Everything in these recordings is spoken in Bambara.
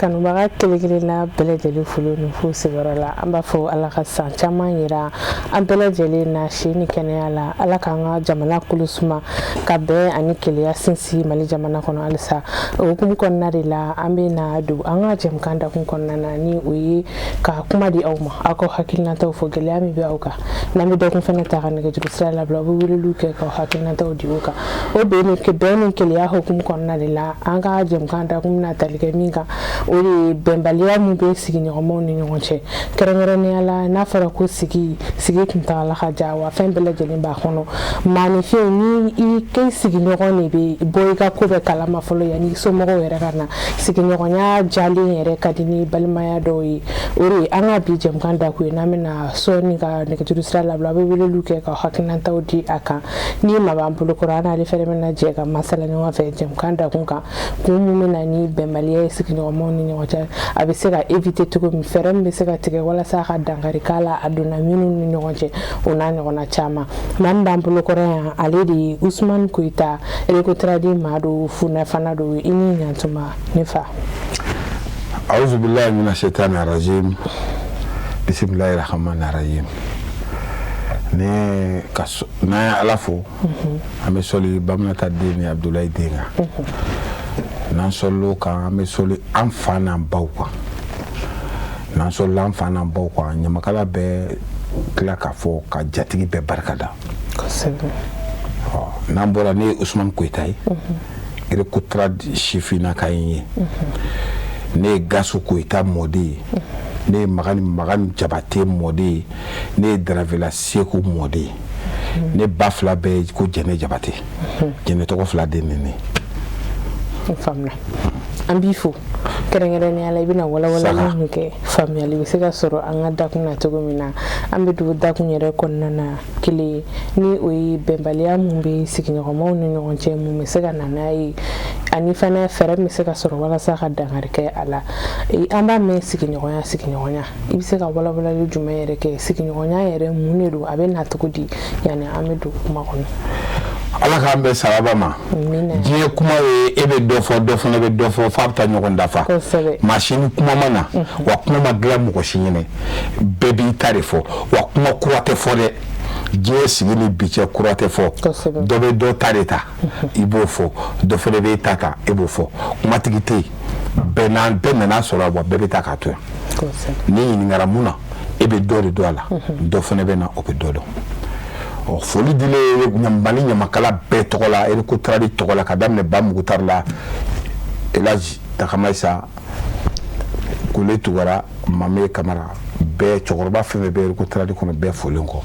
kanubaga kelekelenna bɛɛ lajɛlen folo ni fu sigiyɔrɔ la an b'a fɔ ala ka san caman yira an bɛɛ lajɛlen na si ni kɛnɛya la ala k'an ka jamana kolo suma ka bɛn ani keleya sinsin Mali jamana kɔnɔ halisa o hukumu kɔnɔna de la an bɛ na don an ka jɛmukan dakun kɔnɔna na ni o ye ka kuma di aw ma aw ka hakilinataw fɔ gɛlɛya min bɛ aw kan n'an bɛ dakun fana ta ka nɛgɛjuru sira labila aw bɛ weleliw kɛ k'aw hakilinataw di o kan o bɛn ni keleya hukumu kɔnɔna de la an ka jɛmukan dakun bɛna tali kɛ min kan o de ye bɛnbaliya min bɛ sigiɲɔgɔnmaw ni ɲɔgɔn cɛ kɛrɛnkɛrɛnnenya la n'a fɔra ko sigi kuntagala ka ja wa fɛn bɛɛ lajɛlen b'a kɔnɔ maanifin ni i kɛ sigiɲɔgɔn de bɛ bɔ i ka ko bɛɛ kalama fɔlɔ yanni i somɔgɔw yɛrɛ ka na sigiɲɔgɔnya jalen yɛrɛ ka di ni balimaya dɔw ye o de an ka bi jɛmukan dakun ye n'an bɛna sɔɔni ka nɛgɛjuru sira labila a bɛ weleliw kɛ ka hakilinataw di a kan ni ma b'an bolo kɔrɔ an n'ale fɛnɛ bɛna jɛ ka masala ɲɔgɔn fɛ jɛmukan dakun kan kun min bɛ na ni bɛnbaliya ye sigiɲɔgɔnmaw ni ɲɔgɔn cɛ a bɛ se ka éviter cogo min fɛɛrɛ min bɛ se ka tigɛ walasa a ka dankari k'a la a donna minnu ni ɲɔgɔn cɛ o n'a ɲɔgɔnna caman maa min b'an bolo kɔrɔ yan ale de ye Usmane Koyita Erekotaradi maa do funɛ fana do i ni ɲantuma ne fa A'udhu billahi minash shaitani rajim bismillahir rahmanir rahim ne kaso na ala fo an bɛ sɔli Baminata den ni Abdulayi den kan n'an sɔlila o kan an bɛ sɔli an fa n'an baw kan n'an sɔlila an fa n'an baw kan ɲamakala bɛɛ tila k'a fɔ ka jatigi bɛɛ barikada n'an bɔra ne ye Usmane Koyita ye Erekotaradi sifinnaka ye ne ye Gasu Koyita mɔden ye ne ye Magani Jabate mɔden ye ne ye Daravela Seku mɔden ye ne ba fila bɛɛ ko Jɛnɛ Jabate Jɛnɛ tɔgɔ fila den ne ne famna an b'i fo kɛrɛnkɛrɛnnenya la i bɛna walawalali min kɛ faamuyali bɛ se ka sɔrɔ an ka dakun na cogo min na an bɛ dogo dakun yɛrɛ kɔnɔna na kelen ni o ye bɛnbaliya min bɛ sigiɲɔgɔnmaw ni ɲɔgɔn cɛ mun bɛ se ka na n'a ye ani fana fɛɛrɛ min bɛ se ka sɔrɔ walasa ka dankari kɛ a la an b'a mɛn sigiɲɔgɔnya i bɛ se ka walawalali jumɛn yɛrɛ kɛ sigiɲɔgɔnya yɛrɛ mun de don a bɛ na cogo di yanni an bɛ don kuma kɔnɔ ala k'an bɛ sababa ma diɲɛ kuma ye e bɛ dɔ fɔ dɔ fana bɛ dɔ fɔ f'a bɛ taa ɲɔgɔn dafa maasini kuma ma na wa kuma ma dilan mɔgɔ si ɲɛnɛ bɛɛ b'i ta de fɔ wa kuma kura tɛ fɔ dɛ diɲɛ sigi ni bi cɛ kura tɛ fɔ dɔ bɛ dɔ ta de ta i b'o fɔ dɔ fana bɛ ta ta e b'o fɔ kumatigi tɛ yen bɛɛ nana sɔrɔ wa bɛɛ bɛ taa k'a to yan ni ɲininkara mun na e bɛ dɔ de dɔn a la dɔ fana bɛ na o bɛ dɔ dɔn foli dilen Mali ɲamakala bɛɛ tɔgɔ la Erekotaradi tɔgɔ la ka daminɛ ba Mugutari la Elaji Takamasa Kole Tugara Mame Kamara bɛɛ cɛkɔrɔba fɛn bɛɛ Erekotaradi kɔnɔ bɛɛ folen kɔ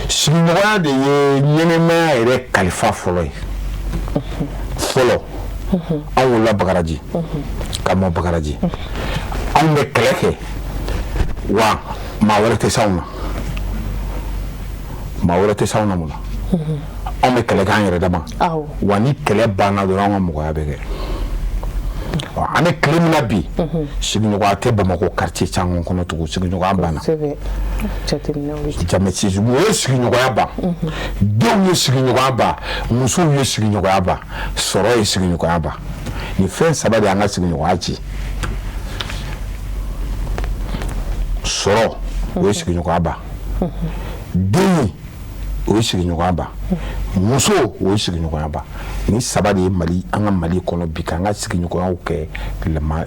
sigiɲɔgɔnya de ye ɲɛnɛmaya yɛrɛ kalifa fɔlɔ ye fɔlɔ anw wolola Bakaraji ka mɔ Bakaraji anw bɛ kɛlɛ kɛ wa maa wɛrɛ tɛ s'anw na maa wɛrɛ tɛ s'anw na mun na anw bɛ kɛlɛ kɛ an yɛrɛ dama wa ni kɛlɛ banna dɔrɔn an ka mɔgɔya bɛ kɛ an bɛ tile min na bi sigiɲɔgɔnya tɛ Bamakɔ quartier caman kɔnɔ tugun sigiɲɔgɔnya banna jamɛtisiw o ye sigiɲɔgɔnya ban denw ye sigiɲɔgɔnya ban musow ye sigiɲɔgɔnya ban sɔrɔ ye sigiɲɔgɔnya ban ni fɛn saba de y'an ka sigiɲɔgɔnya ci sɔrɔ o ye sigiɲɔgɔnya ban den o ye sigiɲɔgɔnya ban muso o ye sigiɲɔgɔnya ban ni saba de ye Mali an ka Mali kɔnɔ bi k'an ka sigiɲɔgɔnyaw kɛ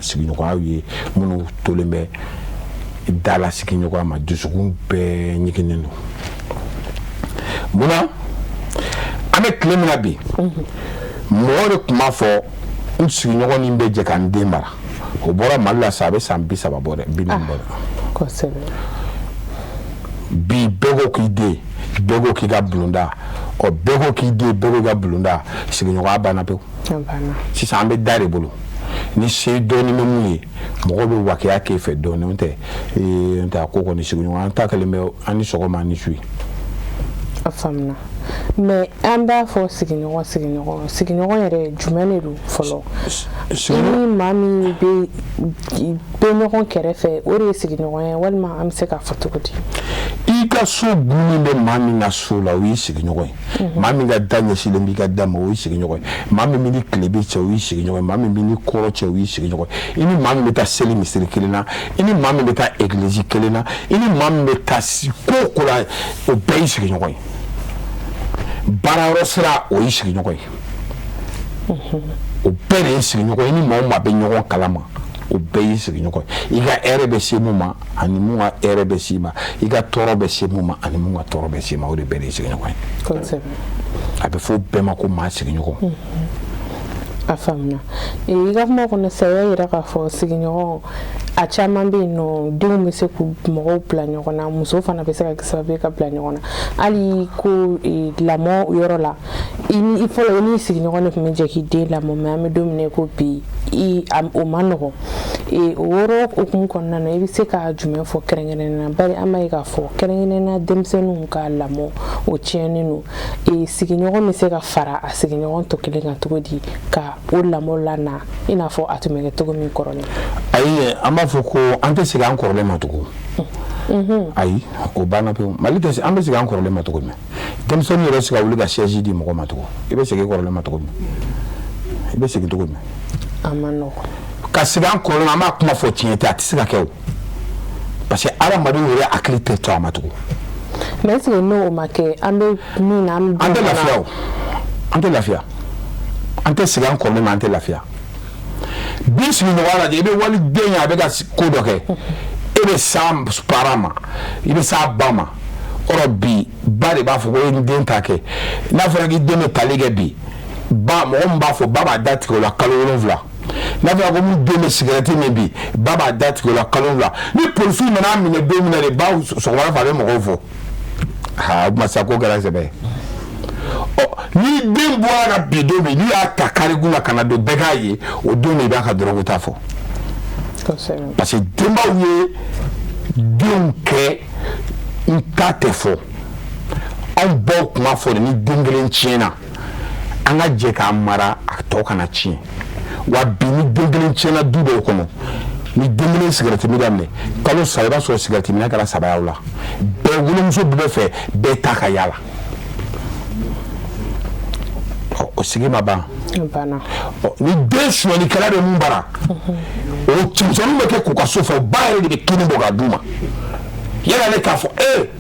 sigiɲɔgɔnyaw ye minnu tolen bɛ dala sigiɲɔgɔnya ma dusukun bɛɛ ɲiginnen don munna an bɛ tile min na bi mɔgɔ de tun b'a fɔ n sigiɲɔgɔn ni bɛ jɛ k'an den mara o bɔra Mali la sa a bɛ san 30 bɔ dɛ 40 bɔ dɛ bi bɛɛ ko k'i den bɛɛ ko k'i ka bulonda bɛɛ ko k'i den bɛɛ ko k'i ka bulonda sigiɲɔgɔnya banna pewu sisan an bɛ da de bolo ni se dɔɔni bɛ mun ye mɔgɔw bɛ wakiya k'e fɛ dɔɔni n tɛ a ko kɔni sigiɲɔgɔnya an ta kɛlen bɛ an ni sɔgɔma an ni su a faamuna mais an b'a fɔ sigiɲɔgɔn yɛrɛ jumɛn de don fɔlɔ ni maa min bɛ ɲɔgɔn kɛrɛfɛ o de ye sigiɲɔgɔn ye walima an bɛ se k'a fɔ cogo di i ka so gunni bɛ maa min ka so la o y'i sigiɲɔgɔn ye maa min ka da ɲɛsilen b'i ka da ma o y'i sigiɲɔgɔn ye maa min bɛ ni tile bɛ cɛ o y'i sigiɲɔgɔn ye maa min bɛ ni kɔrɔ cɛ o y'i sigiɲɔgɔn ye i ni maa min bɛ taa seli misiri kelen na i ni maa min bɛ taa egilizi kelen na i ni maa min bɛ taa ko o ko la o bɛɛ y'i sigiɲɔgɔn ye baarayɔrɔ sira o y'i sigiɲɔgɔn ye o bɛɛ de y'i sigiɲɔgɔn ye i ni maa o maa bɛ ɲɔgɔn kalama o bɛɛ y'i sigiɲɔgɔn ye i ka hɛrɛ bɛ se mun ma ani mun ka hɛrɛ bɛ se ma i ka tɔɔrɔ bɛ se mun ma ani mun ka tɔɔrɔ bɛ se ma o de bɛɛ de y'i sigiɲɔgɔn ye a bɛ fɔ bɛɛ ma ko maa sigiɲɔgɔn a faamuna i ka kuma kɔnɔ sɛbɛ yɛrɛ k'a fɔ sigiɲɔgɔn a caman bɛ yen nɔ denw bɛ se k'u mɔgɔw bila ɲɔgɔn na muso fana bɛ se ka kɛ sababu ye ka bila ɲɔgɔn na hali ko lamɔ yɔrɔ la fɔlɔ i n'i sigiɲɔgɔn de tun bɛ jɛ k'i den lamɔ mais an bɛ don min na ko bi o ma nɔgɔn o yɔrɔ hukumu kɔnɔna na i bɛ se ka jumɛn fɔ kɛrɛnkɛrɛnnenya na bari an b'a ye k'a fɔ kɛrɛnkɛrɛnnenya denmisɛnninw ka lamɔ o tiɲɛnen don sigiɲɔgɔn bɛ se ka fara a sigiɲɔgɔn tɔ kelen kan cogo di ka o lamɔ lana i n'a fɔ a tun bɛ kɛ cogo min kɔrɔlen ayi an b'a fɔ ko an tɛ segin an kɔrɔlen ma tugun ayi o banna pewu mali tɛ an bɛ segin an kɔrɔlen ma cogo min denmisɛnnin yɛrɛ se ka wuli ka siège di mɔgɔ ma tugun i bɛ segin kɔrɔlen ma cogo min i bɛ segin cogo min a ma nɔgɔn ka segin an kɔrɔlen an b'a kuma fɔ tiɲɛ tɛ a tɛ se ka kɛ o parce que adamadenw yɛrɛ hakili tɛ to a ma tugun mais est-ce que n'o ma kɛ an bɛ min na an tɛ lafiya o an tɛ lafiya an tɛ segin an kɔrɔlen ma an tɛ lafiya bi sigiɲɔgɔnya lajɛ i bɛ waliden ye a bɛ ka ko dɔ kɛ e bɛ s'a para ma i bɛ s'a ba ma ɔrɔ bi ba de b'a fɔ ko e ni den t'a kɛ n'a fɔra k'i den bɛ tali kɛ bi ba mɔgɔ min b'a fɔ ba b'a da tigɛ o la kalo 7 n'a fɔra ko min den bɛ sigɛrɛti min bi ba b'a da tigɛ o la kalo 7 ni polisiw nana minɛ don min na de ba sɔgɔmada fɛ a bɛ mɔgɔw fɔ o tuma sa ko kɛra sɛbɛ ni den bɔra ka bi don min n'i y'a ta karigun na ka na don bɛɛ k'a ye o don de i b'a ka dɔrɔgu ta fɔ parce que denbaw ye denw kɛ n ta tɛ fɔ anw baw tun b'a fɔ de ni den kelen tiɲɛna an ka jɛ k'a mara a tɔ kana tiɲɛ wa bi ni den kelen tiɲɛna du dɔw kɔnɔ ni den kelen sigɛrɛti mi daminɛ kalo 3 i b'a sɔrɔ sigɛrɛti minɛ kɛra 3 y'aw la bɛɛ wolomuso bɛɛ fɛ bɛɛ ta ka yala o sigi ma ban ni den sonyɛlikɛla bɛ mun bara o cɛmisɛnninw bɛ kɛ k'u ka so fɛ ba yɛrɛ de bɛ kini bɔ k'a d'u ma yala ne k'a fɔ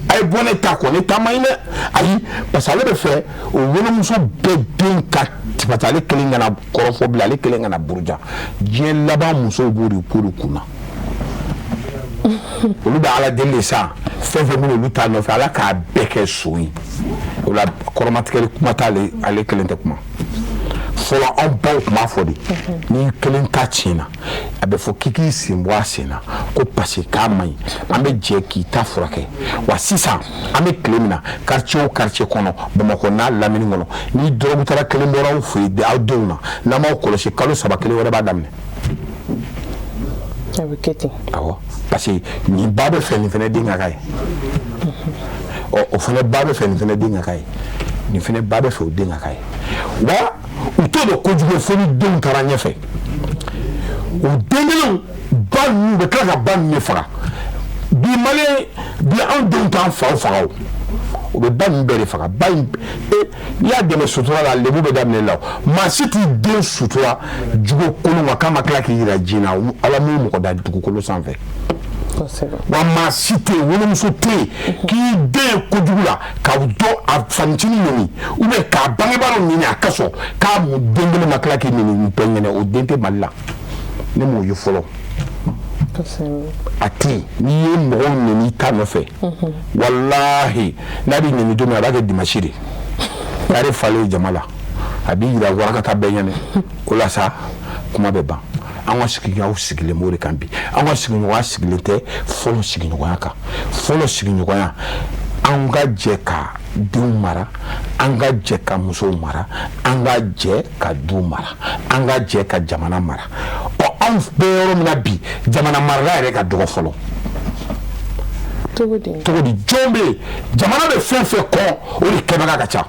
a ye bɔ ne ta kɔ ne ta man ɲi dɛ ayi parce que ale bɛ fɛ o wolomuso bɛɛ den ka parce que ale kelen kana kɔrɔfɔ bilen ale kelen kana buruja diɲɛ laban musow b'o de ko de kunna olu bɛ ala deli de sa fɛn fɛn minnu olu t'a nɔfɛ ala k'a bɛɛ kɛ so ye o la kɔrɔmatigɛli kuma t'ale ale kelen tɛ kuma fɔlɔ anw baw tun b'a fɔ de ni kelen ta tiɲɛna a bɛ fɔ k'i k'i sen bɔ a sen na ko parce que k'a man ɲi an bɛ jɛ k'i ta furakɛ wa sisan an bɛ tile min na quartier o quartier kɔnɔ bamakɔ n'a lamini kɔnɔ ni dɔrɔgu taara kelen bɔra aw fɛ yen aw denw na n'an m'aw kɔlɔsi kalo 3 kelen wɛrɛ b'a daminɛ a bɛ kɛ ten awɔ parce que nin ba bɛ fɛ nin fana den ka k'a ye o fana ba bɛ fɛ nin fana den ka k'a ye nin fana ba bɛ fɛ o den ka k'a ye wa u t'o dɔn kojugu fo ni denw taara ɲɛfɛ o den kelenw ba ninnu bɛ tila ka ba ninnu de faga bi maliyɛn bi anw denw t'an faw faga o bɛ ba ninnu bɛɛ de faga ba in n'i y'a dɛmɛ sutura la lebu bɛ daminɛ la maa si t'i den sutura jugo kolon kan k'a ma tila k'i jira ji la ala m'o mɔgɔ da dugukolo sanfɛ wa maa si tɛ yen wolomuso tɛ yen k'i den ye kojugu la k'a dɔn a fanicinin ɲini ou bien k'a bangebaaw ɲini a ka sɔn k'a den kelen ma tila k'i ɲini bɛɛ ɲɛna o den tɛ mali la ne m'o ye fɔlɔ a tɛ yen n'i ye mɔgɔw ɲini i ta nɔfɛ walahi n'a bɛ ɲini don min a b'a kɛ dimanche de yari falen jama la a b'i jira warakata bɛɛ ɲɛna o la sa kuma bɛ ban an ka sigiɲɔgɔnw sigilen b'o de kan bi an ka sigiɲɔgɔnya sigilen tɛ fɔlɔ sigiɲɔgɔnya kan fɔlɔ sigiɲɔgɔnya an ka jɛ ka denw mara an ka jɛ ka musow mara an ka jɛ ka du mara an ka jɛ ka jamana mara anw bɛ yɔrɔ min na bi jamana marala yɛrɛ ka dɔgɔ fɔlɔ cogo di jɔn bɛ yen jamana bɛ fɛn fɛn kɔn o de kɛbaga ka ca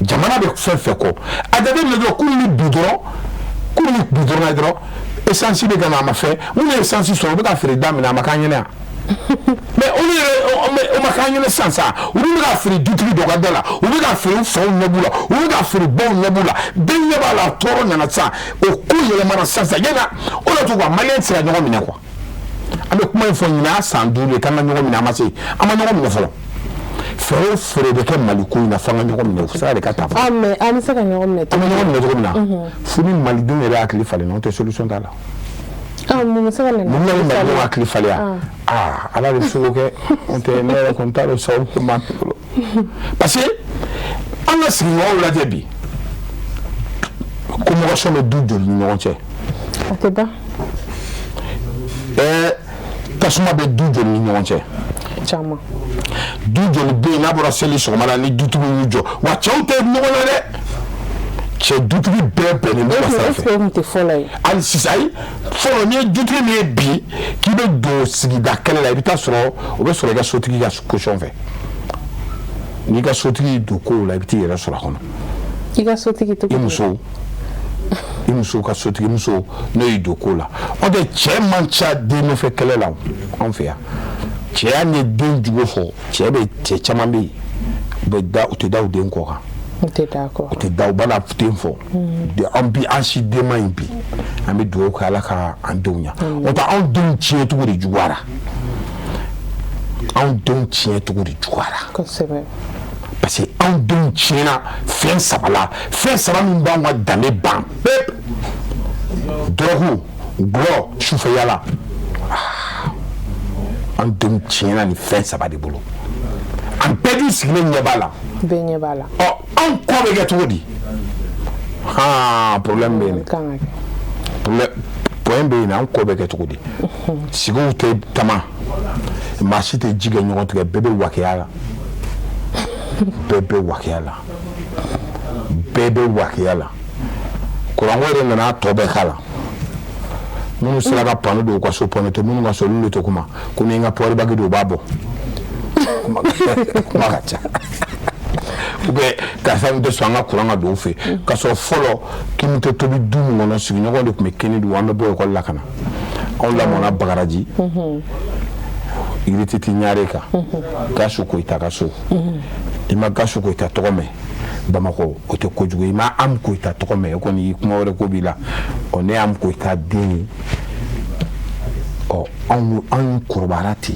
jamana bɛ fɛn fɛn kɔ a jateminɛ dɔrɔn k'u ni bi dɔrɔn dɔrɔn essence bɛ ka na a ma fɛ mun ye essence sɔrɔ u bɛ ka feere da min na a ma k'an ɲɛna yan mais olu yɛrɛ o ma k'an ɲɛna sisan olu bɛ ka feere dutigi dɔ ka da la u bɛ ka feere faw ɲɛ b'u la u bɛ ka feere baw ɲɛ b'u la bɛɛ ɲɛ b'a la tɔɔrɔ nana sisan o ko yɛlɛmana sisan yala o de to quoi maliyɛn tɛ se ka ɲɔgɔn minɛ quoi an bɛ kuma in fɔ ɲinɛ a san 5 ye k'an ka ɲɔgɔn minɛ a ma se an ma ɲɔgɔn minɛ fɔlɔ fɛɛrɛ o fɛɛrɛ bɛ kɛ Mali ko in na f'an ka ɲɔgɔn minɛ o sira de ka taa fɔ mais an bɛ se ka ɲɔgɔn minɛ an bɛ ɲɔgɔn minɛ cogo min na fo ni malidenw yɛrɛ hakili falen n'o tɛ solution t'a la mun bɛ se ka na mun bɛ malidenw hakili falen yan ala de bɛ se k'o kɛ n'o tɛ ne yɛrɛ kɔni t'a dɔn sababu ko m'an bolo parce que an ka sigiɲɔgɔnw lajɛ bi convocation bɛ du joli ni ɲɔgɔn cɛ a tɛ ban tasuma bɛ du joli ni ɲɔgɔn cɛ caman du joli bɛ yen n'a bɔra seli sɔgɔmada ni dutigi y'u jɔ wa cɛw tɛ ɲɔgɔn na dɛ cɛ dutigi bɛɛ bɛnnen bɛ sira fɛ o tun tɛ fɔlɔ ye hali sisan ayi fɔlɔ n'i ye dutigi min ye bi k'i bɛ don sigida kɛlɛ la i bɛ taa sɔrɔ o bɛ sɔrɔ i ka sotigi ka caution fɛ n'i ka sotigi don kow la i bɛ t'i yɛrɛ sɔrɔ a kɔnɔ i ka sotigi to i muso ka sotigi muso n'o y'i don ko la o de cɛ man ca den nɔfɛ kɛlɛ la anw fɛ yan cɛya ni den jugu fɔ cɛ bɛ cɛ caman bɛ yen u tɛ da u den kɔ kan u tɛ da u b'a la den fɔ an bi an si denma in bi an bɛ dugawu kɛ ala ka an denw ɲa o tɛ anw denw tiɲɛ cogo de juguyara anw denw tiɲɛ cogo de juguyara kosɛbɛ parce que anw denw tiɲɛna fɛn saba la fɛn saba min b'anw ka danbe ban pepe dɔrɔgu gulɔ sufɛyala an denw tiɲɛna ni fɛn saba de bolo an bɛɛ dun sigilen ɲɛ b'a la bɛɛ ɲɛ b'a la anw kɔ bɛ kɛ cogo di problème bɛ yen problème bɛ yen anw kɔ bɛ kɛ cogo di sigiw tɛ tama maa si tɛ ji kɛ ɲɔgɔn tigɛ bɛɛ bɛ wakeya la bɛɛ bɛ wakeya la kuranko yɛrɛ nana tɔ bɛɛ k'a la minnu sera ka pano don u ka so pano tɛ minnu ka so olu de to kuma komi n ka pɔri bagi don u b'a bɔ kuma ka ca ou bien karisa min tɛ sɔn an ka kuran ka don u fɛ ka sɔrɔ fɔlɔ kini tɛ tobi du min kɔnɔ sigiɲɔgɔn de tun bɛ kini dun an bɛ bɔ ekɔli la ka na anw lamɔna Bagaraji Irititi Ɲare kan Gasu Koyita ka so i ma Gasu Koyita tɔgɔ mɛn Bamakɔ o tɛ kojugu i ma Am Koyita tɔgɔ mɛn o kɔni kuma wɛrɛ ko b'i la ne Am Koyita den ye anw kɔrɔbayara ten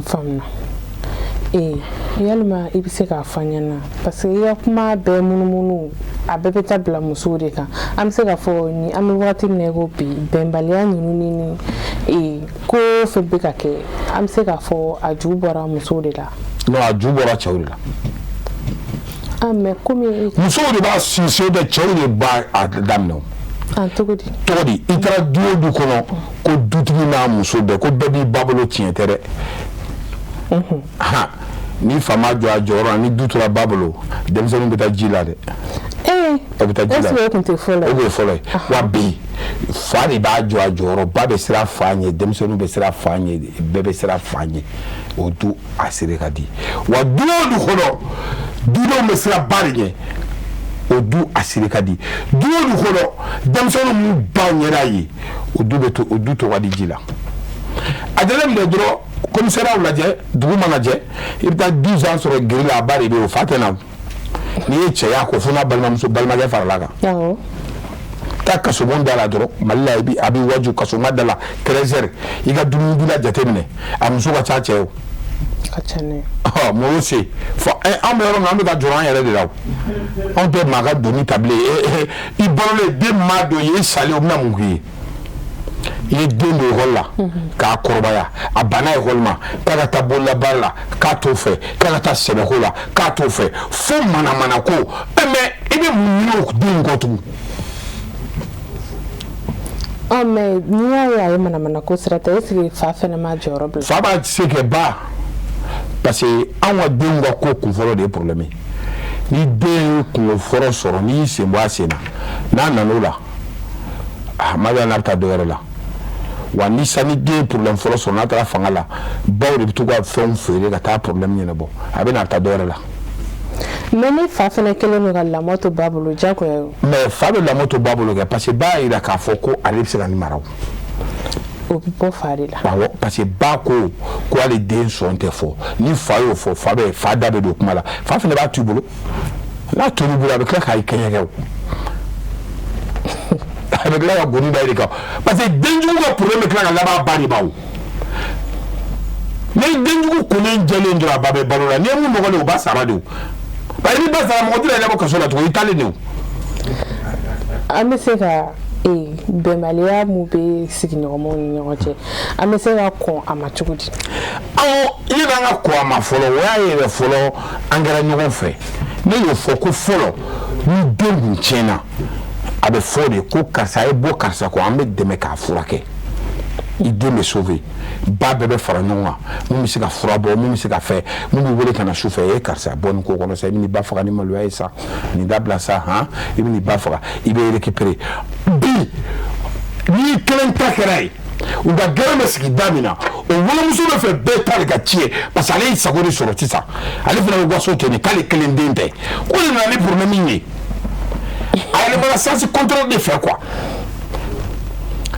faamuya yalima i bɛ se k'a fɔ an ɲɛna parce que i ka kuma bɛɛ munumunu a bɛɛ bɛ taa bila musow de kan an bɛ se k'a fɔ ni an bɛ wagati min na i ko bi bɛnbaliya ninnu ni ko fɛn bɛ ka kɛ an bɛ se k'a fɔ a ju bɔra musow de la non a ju bɔra cɛw de la mais komi musow de b'a sinsin de cɛw de b'a daminɛ cogo di i taara du o du kɔnɔ ko dutigi n'a muso bɛɛ ko bɛɛ b'i ba bolo tiɲɛ tɛ dɛ ni fa ma jɔ a jɔyɔrɔ la ni du tora ba bolo denmisɛnninw bɛ taa ji la dɛ o bɛ taa ji la o de ye fɔlɔ ye wa bi fa de b'a jɔ a jɔyɔrɔ ba bɛ siran fa ɲɛ denmisɛnninw bɛ siran fa ɲɛ bɛɛ bɛ siran fa ɲɛ o du a sere ka di wa du o du kɔnɔ dudenw bɛ siran ba de ɲɛ o du a sere ka di du o du kɔnɔ denmisɛnninw minnu ba ɲɛna ye o du to ka di ji la a jateminɛ dɔrɔn commissariat lajɛ dugu mana jɛ i bɛ taa 12 ans sɔrɔ giri la a ba de bɛ yen o fa tɛ na n'i ye cɛya ko fo n'a balimakɛ farala kan taa kasobon da la dɔrɔn Mali la a bɛ waju kasobon da la 13 heures i ka dumuni dila jateminɛ a muso ka ca cɛ o ka ca ne mɔgɔw se fɔ an bɛ yɔrɔ min an bɛ ka jɔrɔ an yɛrɛ de la o anw tɛ maa ka doni ta bilen i balolen den maa dɔ ye i salen o bɛna mun k'i ye i ye den don ekɔli la k'a kɔrɔbaya a banna ekɔli ma k'a ka taa bololabaara la k'a t'o fɛ k'a ka taa sɛbɛko la k'a t'o fɛ fo manamana ko mais i bɛ mun ɲini o den kɔ tugun mais n'i y'a ye a ye manamana ko sira tɛ est-ce que fa fɛnɛ ma jɔyɔrɔ bila fa b'a se kɛ ba parce que anw ka denw ka ko kunfɔlɔ de ye problème ye ni den ye kunfɔlɔ sɔrɔ n'i y'i sen bɔ a sen na n'a nan'o la Maria n'a bɛ taa dɔ wɛrɛ la wa ni sani den problème fɔlɔ sɔrɔ n'a taara fanga la baw de bɛ to ka fɛnw feere ka taa problème ɲɛnabɔ a bɛ na taa dɔ wɛrɛ la. mais ni fa fana kelen don ka lamɔ to ba bolo jagoya o. mais fa bɛ lamɔ to ba bolo kɛ parce que ba y'a jira k'a fɔ ko ale bɛ se ka nin mara o. o bɛ bɔ fa de la. awɔ parce que ba ko ale den sɔn tɛ fɔ ni fa y'o fɔ fa da bɛ don kuma la fa fana b'a to i bolo n'a to i bolo a bɛ tila k'a kɛɲɛkɛ o. a bɛ tila ka goni da i de kan parce que denjugu ka problème bɛ tila ka laban ba de b'a o. ni denjugu kolen jɛlen dɔrɔn a ba bɛ balo la n'i ye mun nɔgɔlen o ba sara de o. bari ni ba sara mɔgɔ tɛ na yɛlɛ bɔ kaso la tugun i taalen de o. an bɛ se ka bɛnbaliya mun bɛ sigiɲɔgɔnmaw ni ɲɔgɔn cɛ an bɛ se ka kɔn a ma cogo di. i yɛrɛ an ka kɔn a ma fɔlɔ o y'a yɛrɛ fɔlɔ an kɛra ɲɔgɔn fɛ ne y'o fɔ ko fɔlɔ ni den kun tiɲɛna a bɛ fɔ de ko karisa ye bɔ karisa kɔ an bɛ dɛmɛ k'a furakɛ i den bɛ sauver ba bɛɛ bɛ fara ɲɔgɔn kan mun bɛ se ka fura bɔ mun bɛ se ka fɛ mun bɛ wele ka na su fɛ e karisa bɔ nin ko kɔnɔ sa i bɛ nin ba faga ni maloya ye sa nin dabila sa i bɛ nin ba faga i bɛ récupérer bi n'i kelen ta kɛra ye u ka gɛrɛ bɛ sigi da min na o wolomuso bɛ fɛ bɛɛ ta de ka tiɲɛ parce que ale ye sago de sɔrɔ sisan ale fana bɛ waso kɛ nin k'ale kelen den tɛ ko de nana ni problème ye a yɛlɛmana sens contrôle de fɛ quoi.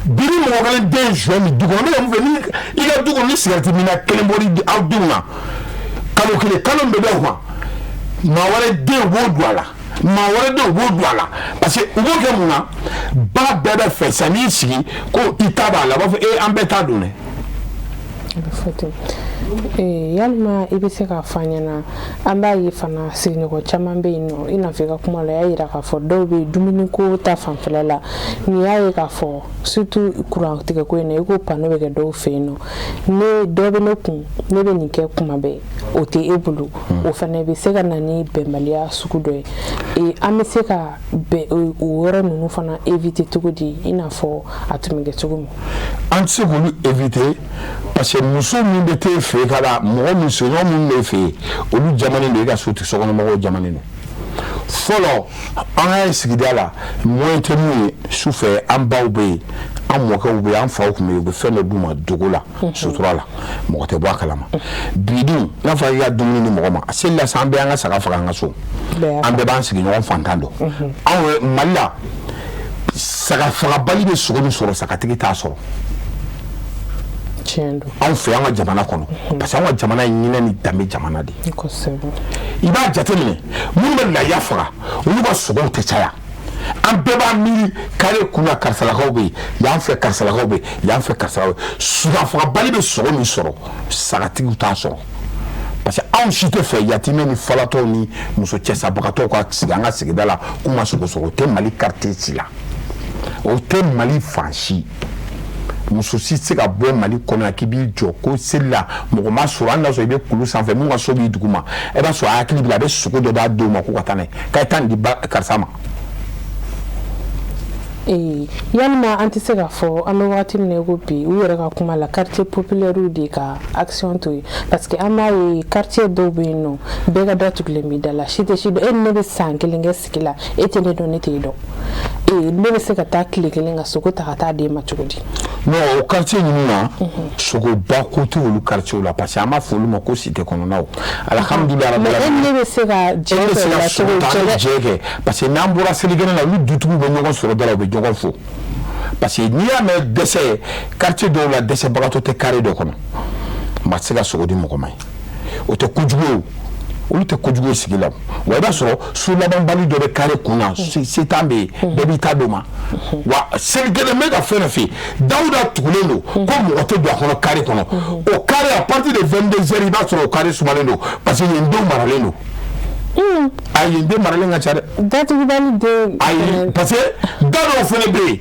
biri mɔgɔ kelen den joué min du kɔnɔ ne ka mun fɛ ni i ka du kɔnɔ ni cigarette mina kelen bɔra aw denw na kalo kelen kalo min bɛ d'aw ma maa wɛrɛ den b'o don a la maa wɛrɛ den b'o don a la parce que u b'o kɛ mun na ba bɛɛ bɛ fɛ sisan n'i sigi ko i ta b'a la u b'a fɔ an bɛɛ t'a dun dɛ. yalima i bɛ se k'a fɔ an ɲɛna an b'a ye fana sigiɲɔgɔn caman bɛ yen nɔ i n'a fɔ i ka kuma la i y'a jira k'a fɔ dɔw bɛ yen dumuniko ta fanfɛla la n'i y'a ye k'a fɔ surtout courant tigɛ ko in na i ko panneau bɛ kɛ dɔw fɛ yen nɔ ne dɔ bɛ ne kun ne bɛ nin kɛ kuma bɛɛ o tɛ e bolo o fana bɛ se ka na ni bɛnbaliya sugu dɔ ye an bɛ se ka o yɔrɔ ninnu fana éviter cogo di i n'a fɔ a tun bɛ kɛ cogo min. an tɛ se k'olu éviter parce que muso min bɛ t'e fɛ ka la mɔgɔ min soɲɔ min bɛ fɛ olu jamanen don i ka so tɛ sokɔnɔmɔgɔw jamanen don fɔlɔ an ka sigida la moyen tɛ min ye su fɛ an baw bɛ yen an mɔkɛw bɛ yen an faw tun bɛ yen u bɛ fɛn dɔ d'u ma dogo la sutura la mɔgɔ tɛ bɔ a kalama bi dun n'a fɔra i ka dumuni di mɔgɔ ma a seli la sa an bɛɛ an ka saga faga an ka so an bɛɛ b'an sigiɲɔgɔn fantan dɔn anw Mali la saga fagabali bɛ sogo min sɔrɔ sagatigi t'a sɔrɔ. anw fɛ an ka jamana kɔnɔ parce que an ka jamana ye ɲinɛ ni danbe jamana de i b'a jateminɛ minnu bɛ laya faga olu ka sogow tɛ caya an bɛɛ b'a miiri kare kunna karisalakaw bɛ yen yan fɛ karisalakaw bɛ yen yan fɛ karisalakaw bɛ yen sugafagabali bɛ sogo min sɔrɔ sagatigiw t'a sɔrɔ parce que anw si tɛ fɛ yatimɛ ni falatɔw ni muso cɛsabagatɔw ka sigi an ka sigida la k'u ma sogo sɔrɔ o tɛ Mali quartier si la o tɛ Mali fan si. muso si se ka bɔ Mali kɔnɔ k'i b'i jɔ ko seli la mɔgɔ ma sɔrɔ hali n'a sɔrɔ i bɛ kulu sanfɛ mun ka so b'i dugu ma e b'a sɔrɔ a hakili bila a bɛ sogo dɔ d'a denw ma k'u ka taa n'a ye k'a ye taa nin di karisa ma. yalima an tɛ se k'a fɔ an bɛ wagati min na i ko bi u yɛrɛ ka kuma la quartier populaire de ka action to ye parce que an b'a ye quartier dɔw bɛ yen nɔ bɛɛ ka datugulen b'i da la si tɛ si dɔn e ni ne bɛ san kelen kɛ sigi la e tɛ ne dɔn ne t'e dɔn ne bɛ se ka taa tile kelen ka sogo ta ka taa d'e ma cogo di. non o quartier ninnu na sogoba ko tɛ olu quartier la parce que an b'a fɔ olu ma ko cité kɔnɔnaw alhamdulilayi mais e ne bɛ se ka jɛ kɛ la cogo jɛ parce que n'an bɔra selikɛnɛ la olu dutigiw bɛ ɲɔgɔn sɔrɔ da la u bɛ ɲɔgɔn fo parce que n'i y'a mɛn dɛsɛ quartier dɔw la dɛsɛbagatɔ tɛ carré dɔ kɔnɔ maa tɛ se ka sogo di mɔgɔ ma ye o tɛ kojugu ye olu tɛ kojugu ye sigi la wa i b'a sɔrɔ so labanbali dɔ bɛ carré kun na se t'an bɛ yen bɛɛ b'i ta d'o ma wa selikɛnɛ n bɛ ka fɛn dɔ fɛ yen Dawuda tugulen don ko mɔgɔ tɛ don a kɔnɔ carré kɔnɔ o carré à partir de 22 heures i b'a sɔrɔ o carré sumalen don parce que yen denw maralen don. ayi den maralen ka ca dɛ. datugubali den. ayi parce que da dɔw fana bɛ yen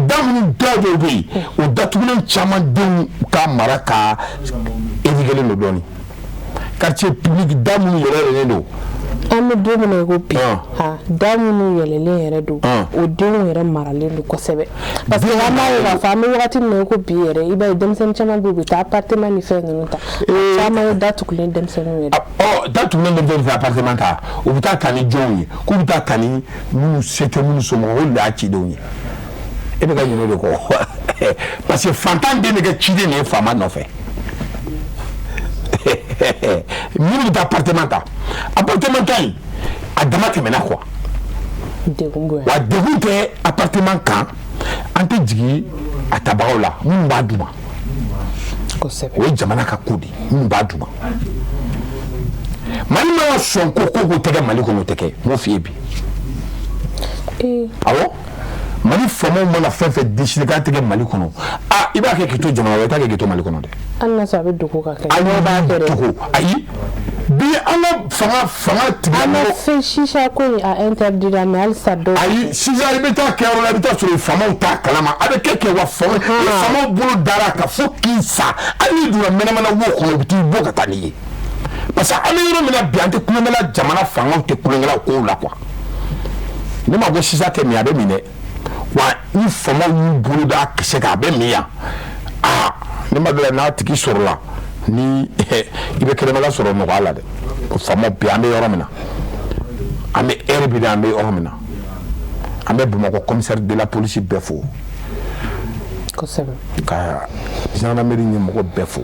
da minnu da dɔw bɛ yen o datugulen caman denw ka mara ka éduquer don dɔɔnin quartier public da minnu yɛrɛ don. an bɛ don min na i ko bi da minnu yɛlɛlen yɛrɛ don o denw yɛrɛ maralen don kosɛbɛ parce que an b'a ye k'a fɔ an bɛ wagati min na i ko bi yɛrɛ i b'a ye denmisɛnnin caman bɛ yen u bɛ taa appartement ni fɛn ninnu ta caman ye datugulen denmisɛnninw yɛrɛ. datugulen denmisɛnninw fɛ appartement ta u bɛ taa ta ni jɔnw ye k'u bɛ taa ta ni minnu se tɛ minnu somɔgɔw olu de y'a cidenw ye e bɛ ka ɲinɛ o de kɔ. parce que fantan den de ci den fama no fait minnu d'appartement yi a dama tɛmɛna quoi wa degun tɛ appartement kan an tɛ jigi a tabagaw la minnu b'a d'u ma o ye jamana ka ko de minnu b'a d'u ma mali ma sɔn ko tɛgɛ mali kɔnɔ tɛ kɛ m'o f'i ye bi awɔ mali faamaw mana fɛn fɛn décider k'a tɛgɛ mali kɔnɔ i b'a kɛ k'i to jamana wɛrɛ i t'a kɛ k'i to mali kɔnɔ dɛ an na sa bɛ dogo ka kɛ ayi bi an ka fanga tigɛ an ka fɛn sisa ko a interdit mais halisa dɔw ayi sisa i bɛ taa kɛ yɔrɔ la i bɛ taa sɔrɔ faamaw t'a kalama a bɛ kɛ wa faamaw bolo dara ka fo k'i sa hali n'i donna mɛnɛmɛnɛ wo kɔnɔ u bɛ t'i bɔ ka taa n'i ye parce que an bɛ yɔrɔ min na bi an tɛ kulonkɛla jamana fangaw tɛ kulonkɛla kow la quoi ne ma ko sisa tɛ min a bɛ min dɛ wa ni faamaw y'u bolo da kisɛ kan a bɛ min yan ne ma dɔn n'a tigi sɔrɔ la ni i bɛ kɛnɛmala sɔrɔ nɔgɔya la dɛ faamaw bi an bɛ yɔrɔ min na an bɛ heure bi de an bɛ yɔrɔ min na an bɛ Bamakɔ commissaire de la police bɛɛ fo kosɛbɛ ka gendarmerie ɲɛmɔgɔ bɛɛ fo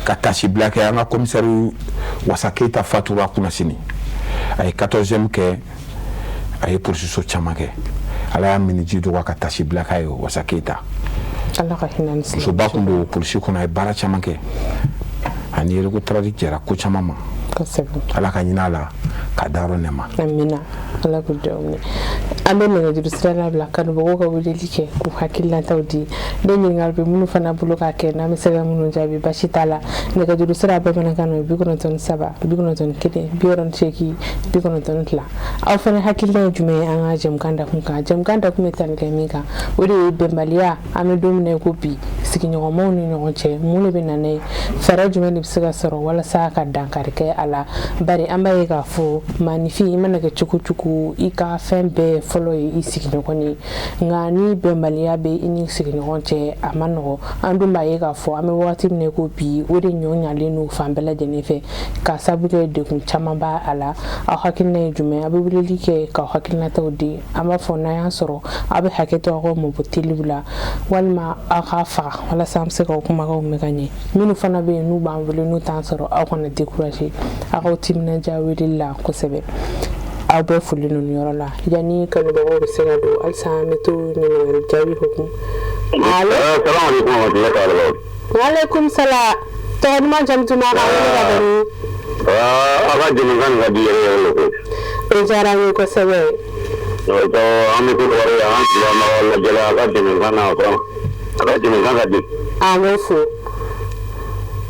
ka tasi bila kɛ an ka commissaire Wasa Keyita fatura kunna sini a ye 14e kɛ a ye polisiso caman kɛ ala y'a miniji dɔgɔ ka tasi bila k'a ye Wasa Keyita ala ka hinɛ ni musoba kun don polisi kɔnɔ a ye baara caman kɛ ani électronique jɛra ko caman ma kosɛbɛ ala ka ɲinɛ a la ka dayɔrɔ nɛɛma amina ala k'o diyaw ye an bɛ nɛgɛjuru sira labila kanubagaw ka weleli kɛ k'u hakilinataw di ne ɲininkali bɛ minnu fana bolo k'a kɛ n'an bɛ se ka minnu jaabi basi t'a la nɛgɛjuru sira bamanankan na 93 91 68 92 aw fana hakilina ye jumɛn ye an ka jɛmukan dakun kan jɛmukan dakun bɛ tali kɛ min kan o de ye bɛnbaliya an bɛ don min na i ko bi sigiɲɔgɔnmaw ni ɲɔgɔn cɛ mun de bɛ na n'a ye fɛɛrɛ jumɛn de bɛ se ka sɔrɔ walasa ka dankari kɛ a la bari an b'a ye k'a fɔ maanifin i mana kɛ cogo cogo i ka fɛn bɛɛ fɔlɔ ye i sigiɲɔgɔn ye nka ni bɛnbaliya bɛ i ni sigiɲɔgɔn cɛ a ma nɔgɔ an dun b'a ye k'a fɔ an bɛ wagati min na i ko bi o de ɲɔ ɲalen don fan bɛɛ lajɛlen fɛ ka sabu kɛ degun caman b'a a la aw hakilina ye jumɛn a bɛ weleli kɛ k'aw hakilinataw di an b'a fɔ n'an y'a sɔrɔ aw bɛ hakɛ to aw ka mɔbɔ teliw la walima aw k'a faga walasa an bɛ se k'aw kumakanw mɛn ka ɲɛ minnu fana bɛ yen n'u b'an wele n'u t'an sɔrɔ aw kana décourager aw k'aw timinanja weleli la kosɛbɛ aw bɛɛ foli ninnu yɔrɔ la yanni kanubagaw bɛ se ka don halisa an bɛ to ɲininkali jaabi hukumu waaleykum salaam tɔgɔ duman jamu duman k'an wele ka bɔ min a ka jɛmukan ka di yɛrɛ yɛrɛ de koyi o diyara n ye kosɛbɛ an bɛ ko wɛrɛ ye an sigi an b'aw lajɛ a ka jɛmukan na a ka jɛmukan ka di an bɛ fo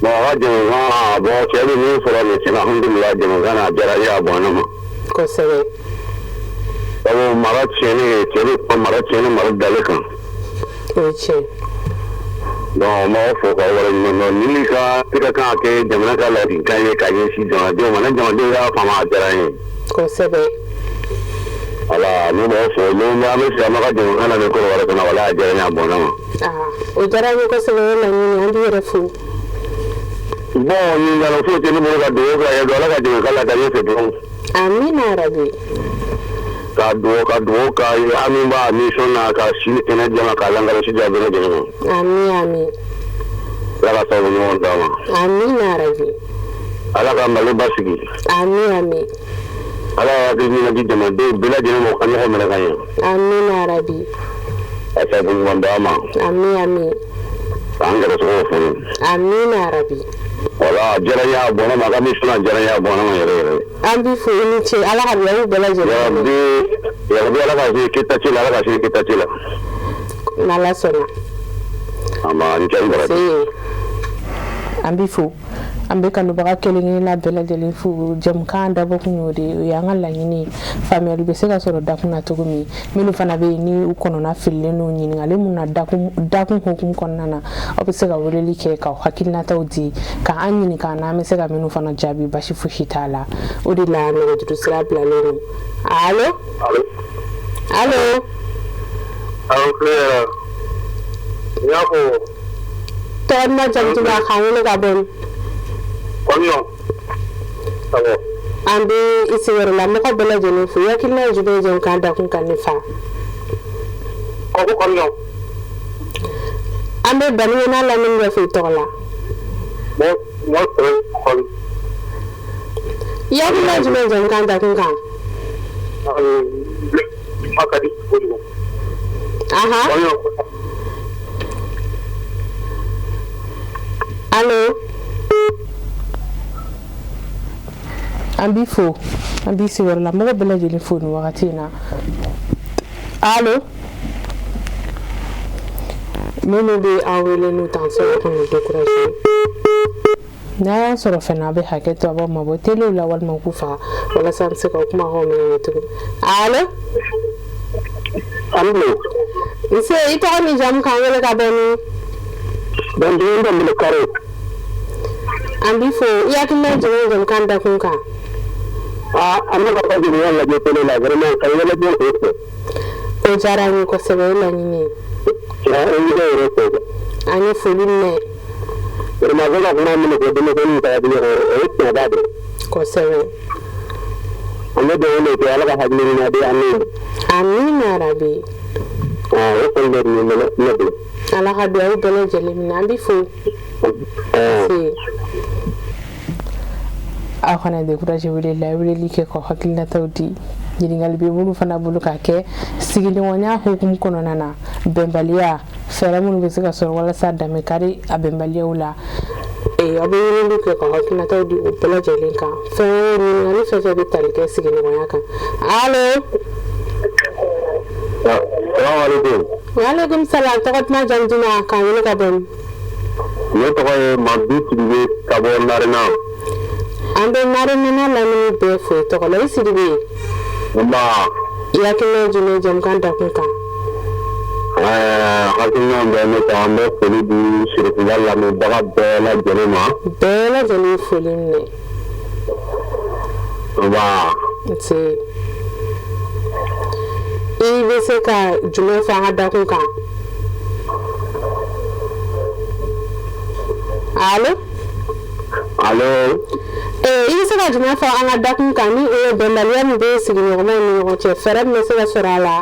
bon a ka jɛmukan bon cɛ bɛ min sɔrɔ nin sen alhamdulilayi jɛmukan na a diyara ye a bɔn ne ma kosɛbɛ sabu mara tiɲɛni cɛ bɛ mara tiɲɛni mara dalen kan o ye tiɲɛ donc n b'aw fo k'aw waleɲuman dɔn ni ka se ka kan ka kɛ jamana ka ladilikan ye ka ɲɛsin jamanadenw ma ni jamanadenw y'a faamu a diyara n ye kosɛbɛ voilà ne b'aw fo ni an bɛ fɛ an ka jɛmukan na nin ko wɛrɛ kɔnɔ wala a diyara n ye a bɔn ne ma o diyara n ye kosɛbɛ o ye laɲini an b'i yɛrɛ fo bon ɲininkali foyi tɛ ne bolo ka dugawu kɛ a ye ala ka jɛmukan la ka ɲɛfɛ dɔrɔn amina yarabi ka dugawu ka an min b'a mission na ka sini kɛnɛ jama k'a lankalosi di a bɛɛ lajɛlen ma amin ala ka sababu ɲɔgɔn d'a ma amina yarabi ala ka mali basigi amin ala y'a hakili ɲɛna di jamaden bɛɛ lajɛlen ma u ka ɲɔgɔn minɛ ka ɲɛ amina yarabi ka sababu ɲuman d'a ma amin k'an gɛrɛsɔgɔw foni amina yarabi wala diyara n ye a bɔnna ma a ka mission na diyara n ye a bɔnna ma yɛrɛ yɛrɛ an b'i fo i ni ce ala ka dugawu bɛɛ lajɛlen yarabi ala ka se kita ci la ala ka se kita ci la n'ala sɔnna ama n cɛ n gɛrɛ an b'i fo an bɛ kanubaga kelen-kelen na bɛɛ lajɛlen fo jɛmukan dabɔkun y'o de o y'an ka laɲini faamuyali bɛ se ka sɔrɔ dakun na cogo min minnu fana bɛ yen ni u kɔnɔna fililen n'o ɲininkali mun na dakun hukumu kɔnɔna na aw bɛ se ka weleli kɛ k'aw hakilinataw di ka an ɲininka n'an bɛ se ka minnu fana jaabi basi fosi t'a la o de la nɛgɛjuru sira bilalen don allo allo n y'a fɔ tɔgɔ duman jamu duman k'an wele ka bɔ min kɔnɔ awɔ an bɛ i sigiyɔrɔ la mɔgɔ bɛɛ lajɛlen fo hakilina ye jumɛn ye jɛmukan dakun kan ne fa kɔnɔ an bɛ bani n'a lamini bɛ fɛ tɔgɔ la ya hakilina jumɛn jamukan dakun kan allo an b'i fo an b'i sigiyɔrɔ la mɔgɔ bɛɛ lajɛlen fo nin wagati in na allo minnu bɛ an wele n'u t'an sɔrɔ kɔnɔ découragé n'a y'a sɔrɔ fɛnɛ a bɛ hakɛ to a b'aw mabɔ telew la walima k'u faga walasa an bɛ se ka kumakanw mɛn tuguni allo nse i tɔgɔ ni jamu k'an wele ka bɔ min an b'i fo i hakilina jumɛn jamukan dakun kan an bɛ ka jeliya lajɛ tele la vraiment ka wele bɔ o fɛ o diyara n ye kosɛbɛ o laɲini ye an ye foli mɛn vraiment bɛ ka kuma minnu fɔ denmisɛnninw ta hakili o ye tiɲɛba de kosɛbɛ an bɛ dugawu de kɛ ala ka hakili ɲuman di an n'o amin yarabi o kɔni bɛ ne bolo ala ka dugawu bɛɛ lajɛlen minɛ an b'i fo aw kana découragé wele la weleli kɛ ka hakilinataw di ɲininkali bɛ minnu fana bolo ka kɛ sigiɲɔgɔnya hukumu kɔnɔna na bɛnbaliya fɛɛrɛ minnu bɛ se ka sɔrɔ walasa danbe kari a bɛnbaliyaw la a bɛ weleli kɛ ka hakilinataw di o bɛɛ lajɛlen kan ɲininkali fɛn fɛn bɛ tali kɛ sigiɲɔgɔnya kan allo salamaleykum waaleykum salam tɔgɔ duman jamu duman k'an wele ka bɔ min ne tɔgɔ ye Madu Sidibe ka bɔ Narena an bɛ Narena lamini bɛɛ fo tɔgɔ la i Sidibe nba i hakilina jumɛn jamukan dakun kan hakilina bɛ ne kan an bɛ foli di Sirikuba lamɛnbaga bɛɛ lajɛlen ma bɛɛ lajɛlen foli minɛ nba nse i bɛ se ka jumɛn fɔ an ka dakun kan allo i bɛ se ka jumɛn fɔ an ka dakun kan ni o ye bɛnbaliya min bɛ sigiɲɔgɔnmaw ni ɲɔgɔn cɛ fɛɛrɛ min bɛ se ka sɔrɔ a la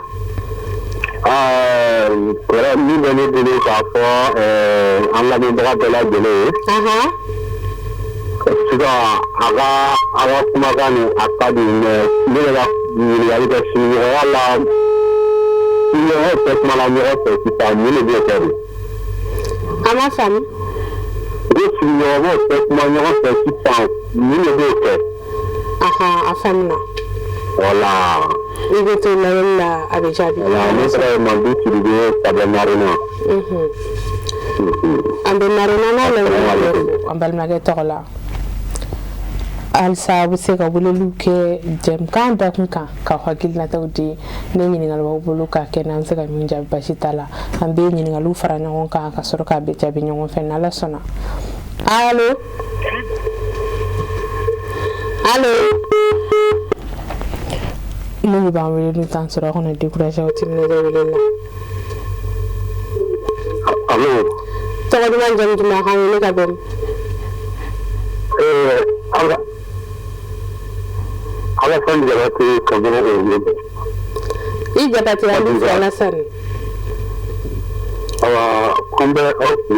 fɛɛrɛ min bɛ ne bolo k'a fɔ an lamɛnbaga bɛɛ lajɛlen ye sisan a ka kumakan nin a ka di mais ne bɛ ka ɲininkali kɛ sigiɲɔgɔnya la sigiɲɔgɔnw tɛ kuma la ɲɔgɔn fɛ sisan mun de b'o kɛ de a ma faamu ne sigiɲɔgɔnw tɛ kuma ɲɔgɔn fɛ sisan mun de b'o kɛ a faamuna voilà i bɛ to layɛli la a bɛ jaabi ne tɔgɔ ye Madu Sidibe ka bɔ Narena an bɛ Narena n'a lamɛnni an balimakɛ tɔgɔ la halisa a bɛ se ka weleliw kɛ jamukan dakun kan ka hakilinataw di ne ɲininkali b'aw bolo k'a kɛ n'an bɛ se ka min jaabi basi t'a la an bɛ ɲininkaliw fara ɲɔgɔn kan ka sɔrɔ k'a bɛɛ jaabi ɲɔgɔn fɛ n'Ala sɔnna allo n'olu b'an wele n'u t'an sɔrɔ a kana découragé aw timinadiya weleli la tɔgɔ duman jamu duman k'an wele ka bɔ min Alassane Jabate ka bɔ Owolo i Jabate an b'i fo Alassane an bɛ aw fo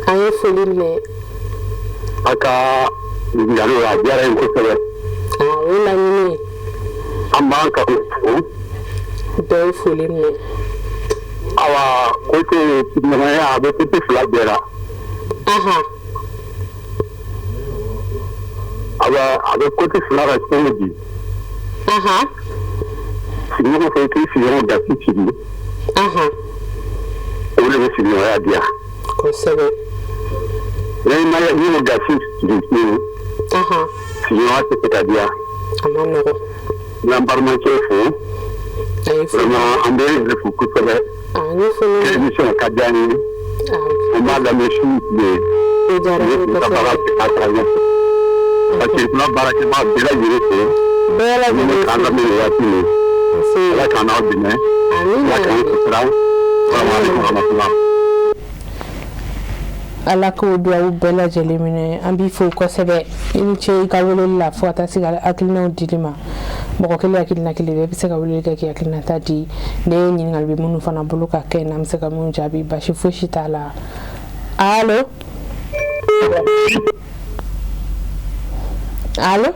an ye foli minɛ a ka ɲininkali a diyara n ye kosɛbɛ o ye laɲini ye an b'an ka fo bɛɛ ye foli minɛ kote sigiɲɔgɔnya a bɛ kote fila bɛɛ la a bɛ kote fila ka cogo di sigiɲɔgɔn fɛ i k'i sigiɲɔgɔn gasi sigi o de bɛ sigiɲɔgɔnya diya kosɛbɛ n'i ma gasi sigi fiyewu sigiɲɔgɔnya tɛ se ka diya a ma nɔgɔn n'an balimakɛ fo vraiment an bɛ fo kosɛbɛ émission ka di an ye an b'a lamɛn su tile ka baara kɛ k'a taga ɲɛfɛ parce que tuma baarakɛbaga bɛɛ lajɛlen fo k'an lamɛn waati min ala k'an n'aw dɛmɛ ala k'an sutura salamaleykum rahmatulah ala k'o duwawu bɛɛ lajɛlen minɛ an b'i fo kosɛbɛ i ni ce i ka weleli la fo ka taa se hakilinaw dili ma mɔgɔ kelen hakilina kelen bɛɛ bɛ se ka weleli kɛ k'i hakilinata di ne ɲininkali bɛ minnu fana bolo ka kɛ n'an bɛ se ka mun jaabi basi fosi t'a la Allô? Allô?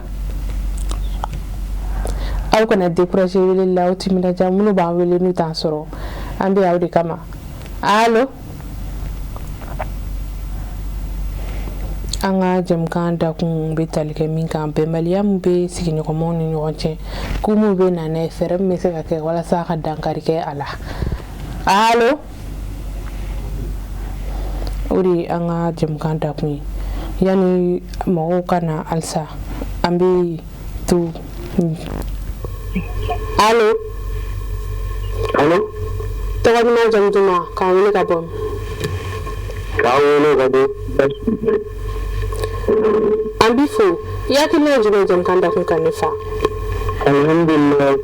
Aw kana décourager wele la o timina ja munu ba wele nu tan soro an be awde kama. Allô? Anga jam kan da kun be talike min kan be maliyam be sigi ɲɔgɔnmaw ni ɲɔgɔn cɛ kumu be na ne fɛrɛ min bɛ se ka kɛ walasa ka dankari kɛ a la. Allô? O de an ka jɛmukan da kun ye yani mɔgɔw ka na halisa an bɛ to. Allô? Allô? Tɔgɔ duman jamu duman k'an wele ka bɔ. K'an wele ka bɔ. An b'i fo i hakilina ye jumɛn jɛmukan da kun kan ne fa? Alhamdulillah.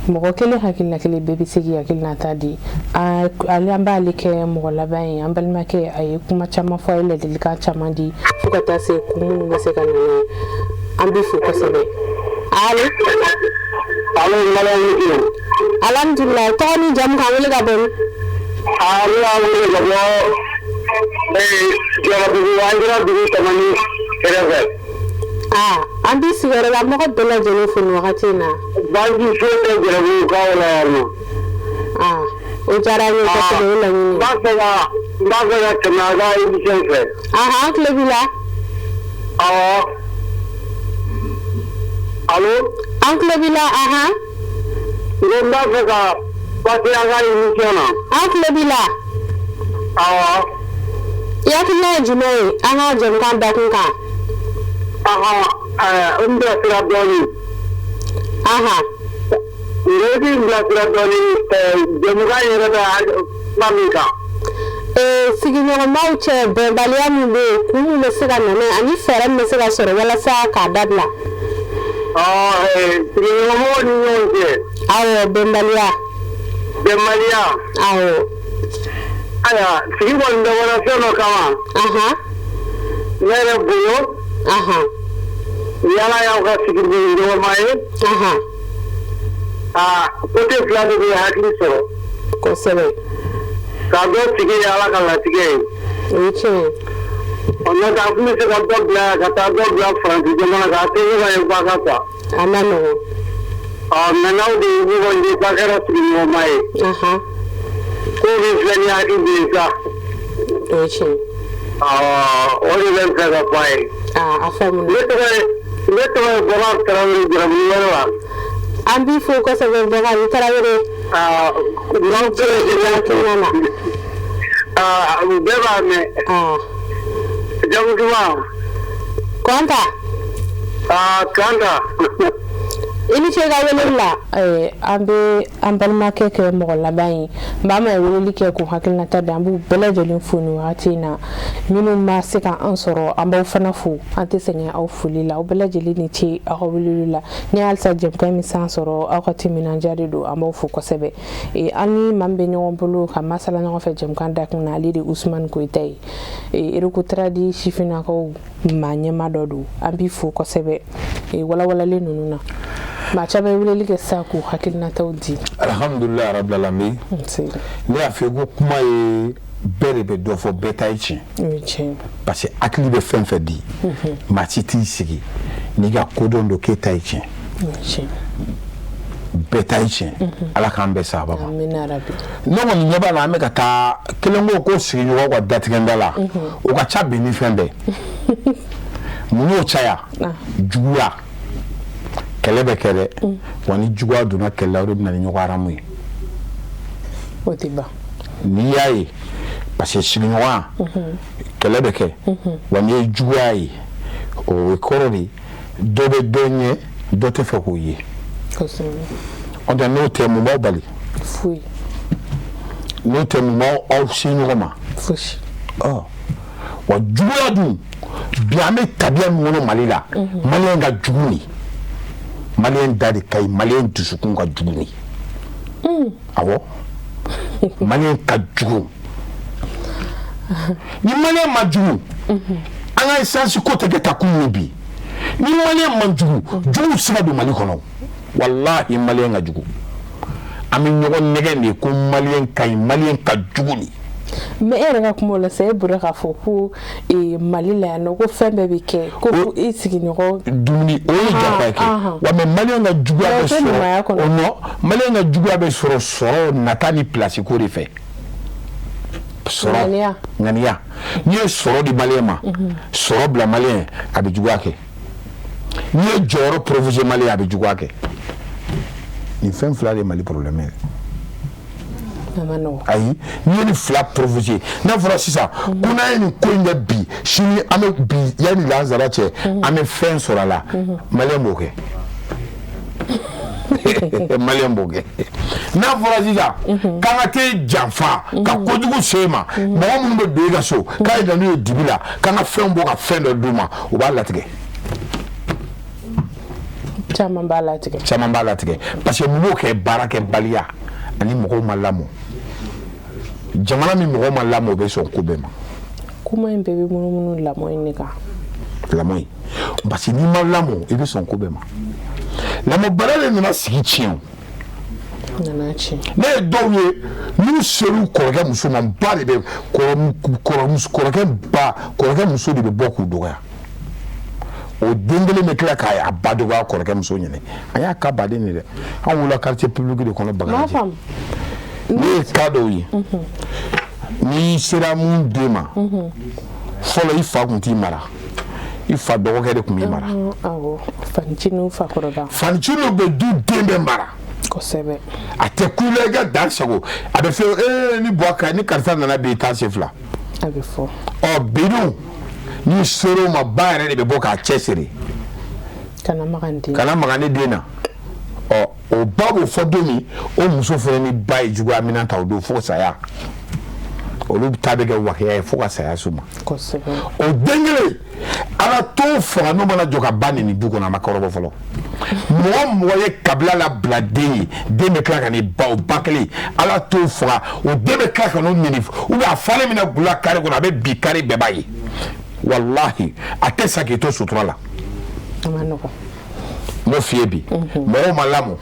Mɔgɔ kelen hakilina kelen bɛɛ bɛ se k'i hakilina ta di ale an b'ale kɛ mɔgɔ laban ye an balimakɛ a ye kuma caman fɔ a ye ladilikan caman di fo ka taa se kun minnu bɛ se ka nana an bɛ fo kosɛbɛ. Allo? Alhamdulillah tɔgɔ ni jamu k'an wele ka bɔ. Wele ka bɔ Jarabugu Anjira Tamani kɛrɛfɛ. An b'i sigiyɔrɔ la mɔgɔ bɛɛ lajɛlen fo nin wagati in na. Baasi foyi tɛ Jarabugu kaw la yan nɔ. O diyara n ye kosɛbɛ o laɲini. N b'a fɛ ka tɛmɛ a ka émission fɛ. An tulo b'i la. Awɔ. Allo? An tulo b'i la N b'a fɛ ka passer a ka émission na. An tulo b'i la. Awɔ. I hakilina ye jumɛn ye an ka jɛmukan dakun kan? N bɛ sira dɔɔnin. aha ngi bilasira doni jamuga yera da mamika sigi ñoo maw ci bembaliya mu be ku mu mesira nana ani fere mesira soro wala sa ka dadla sigi ñoo mo ni ñonje awo bembaliya awo aya sigi wonde wala sono kama aha mere buyo aha yala ya ga sigi ndo mai aha kote flade de hakli soro ko sebe kado sigi yala kala sigi wiche ona da apni se kado bla kata do bla franci de mana gate ga e baga pa amano menau de ni wonde bagara sigi no mai aha ko ni flani hakli de sa wiche ori len ka pai afamu leto boga tarawele jaramu wala ambi fo ko sebe boga tarawele non tere de kinana beba me jamu kuma konta kanda ini ce ga wele la ambe ma keke mo la bayi ba ma wele ke ku hakilna ta da ambu bele jolin funu atina minu ma se ka ansoro ambu fana fu ante senya au fulila o bele jeli ci a wulula ni alsa jem ka mi sansoro a ko timina jari do ambu fu ko sebe ani mambe nyon bulu ka masala nyon fe jem kan dak na ali de Usman Koitay ere ko tradi shifina ko manyema dodu ambi fu ko sebe wala le nununa ma chabe wule like saku hakilna tawdi alhamdulillah rabbil alamin ne afego kuma e berebe do fo betaichi parce que akili be fen fe di ma titi sigi ni ga kodon do ketaichi betaichi ala kan be saba amin rabbi no mo nyeba na me kata kelengo ko sigi yo ko datigandala o ka chabe ni fende muno chaya juwa kelebe kele wani jugwa duna kelawre bina ni nyokara mu otiba ni yayi parce que sinwa kelebe ke wani jugwa yi o korori dobe donye dote fakuyi on da no temu mobali fui no temu mo of sinoma fushi wa jugwa du biame tabia mu no malila malenga juguni malien dadi kay malien dusukun ka juguni awo malien ka jugu ni malien ma jugu anga essence ko te geta kumubi ni malien ma jugu sima do mali kono wallahi malien ga jugu ami nyogon negende ko malien ka juguni me era ko mo la se bura ka fo ko malila no ko fembe bi ke ko isigi nyoko dumni o jaba ke wa me malien ga jugu abe so no malien ga jugu abe soro natani place ko refe soro ngania ni soro di malien ma soro bla malien abe jugu ake ni joro provision malien abe jugu ake ni fem flare mali problème amano ayi ni fla provoquer na fora sisa kuna ni koinga bi shini ame bi yani lanzara che ame fen sorala malemboke malemboke na fora sisa kanga ke janfa ka kojugu sema mo mun be be ga so ka ida ni dibila kanga fen bo ka fen do duma o ba latige chama ba latige parce que mo ke barake balia ani mo malamu jamana mi mo malamu be son kubema kuma mbebe munu lamo inika lamo parce que ni malamu e be son kubema lamo barale na sigichien nanachi ne doye nous selu korga muso na ba de korga muso de boku doya o dengele me kila kay abado ga korga muso nyene aya ka bade ni de an wala quartier public de kono bagaji ni kado yi ni sira mun dema folo ifa kunti mara ifa dogo kede kumi mara awo fanchinu fa koroba fanchinu be du dembe mara ko sebe ate kulega dansago abe fe ni boaka ni karta na be ta sefla abe fo o bidu ni soro ma bare de be boka chesere kana magandi dena b'o fɔ don min o muso fana ni ba ye juguya minɛn ta o don fo saya olu ta bɛ kɛ wahiya ye fo ka saya s'u ma o den kelen ala t'o faga n'o mana jɔ ka ba nin du kɔnɔ a ma kɔrɔbɔ fɔlɔ mɔgɔ ye kabila la bila den ye den bɛ tila ka nin ba o ba kelen ala t'o faga o den bɛ tila ka n'o mini ou bien a falen mina gula kari kɔnɔ a bɛ bi kari bɛɛ b'a ye wallahi a tɛ sa k'i to sutura la m'o f'i ye bi mɔgɔw ma lamɔ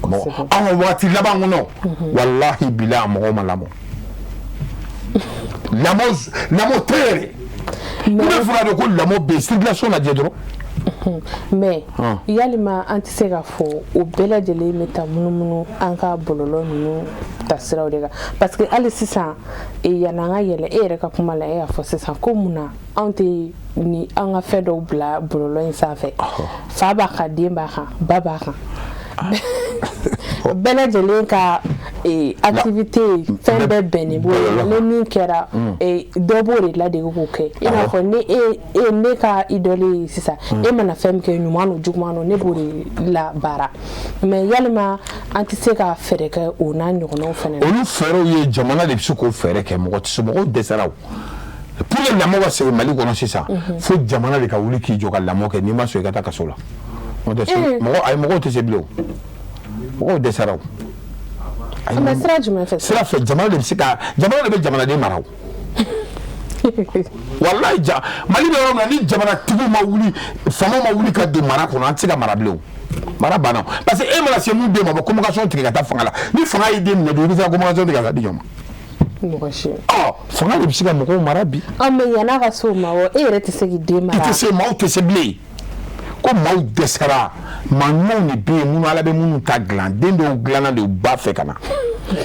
an ka waati laban kɔnɔ wallahi bila mɔgɔw ma lamɔ lamɔ tɛ yɛrɛ ne bɛ fura de ko lamɔ bɛ yen circulation lajɛ dɔrɔn mais yalima an tɛ se ka fɔ o bɛɛ lajɛlen bɛ taa munumunu an ka bɔlɔlɔ ninnu tasiraw de kan parce que hali sisan yan'an ka yɛlɛ e yɛrɛ ka kuma la e y'a fɔ sisan ko munna anw tɛ ni an ka fɛn dɔw bila bɔlɔlɔ in sanfɛ fa b'a kan den b'a kan ba b'a kan bɛɛ lajɛlen ka activité fɛn bɛɛ bɛnnen b'o ni min kɛra dɔ b'o de ladege k'o kɛ i n'a fɔ ne ka idole ye sisan e mana fɛn min kɛ ɲuman o juguman o ne b'o de la baara mais yalima an tɛ se ka fɛɛrɛ kɛ o n'a ɲɔgɔnnaw fɛnɛ na olu fɛɛrɛw ye jamana de bɛ se k'o fɛɛrɛ kɛ mɔgɔ tɛ se mɔgɔw dɛsɛra pour que lamɔ ka segin Mali kɔnɔ sisan fo jamana de ka wuli k'i jɔ ka lamɔ kɛ n'i ma sɔn i ka taa kaso la mɔgɔw tɛ se bilen o mɔgɔw dɛsɛra mais sira jumɛn fɛ sira fɛ jamana de bɛ se ka jamana de bɛ jamanaden mara o wallahi Mali bɛ yɔrɔ min na ni jamanatigiw ma wuli faamaw ma wuli ka don mara kɔnɔ an tɛ se ka mara bilen o mara banna parce que e mana se mun den ma bɔ convocation tigɛ ka taa fanga la ni fanga y'i den minɛ don i bɛ se ka convocation tigɛ ka taa di jɔn ma fanga de bɛ se ka mɔgɔw mara bi mais yan'a ka se o ma e yɛrɛ tɛ se k'i den mara i tɛ se maaw tɛ se bilen ko maaw dɛsɛra maa ɲumanw de bɛ yen minnu ala bɛ minnu ta dilan den dɔw dilanna de u ba fɛ ka na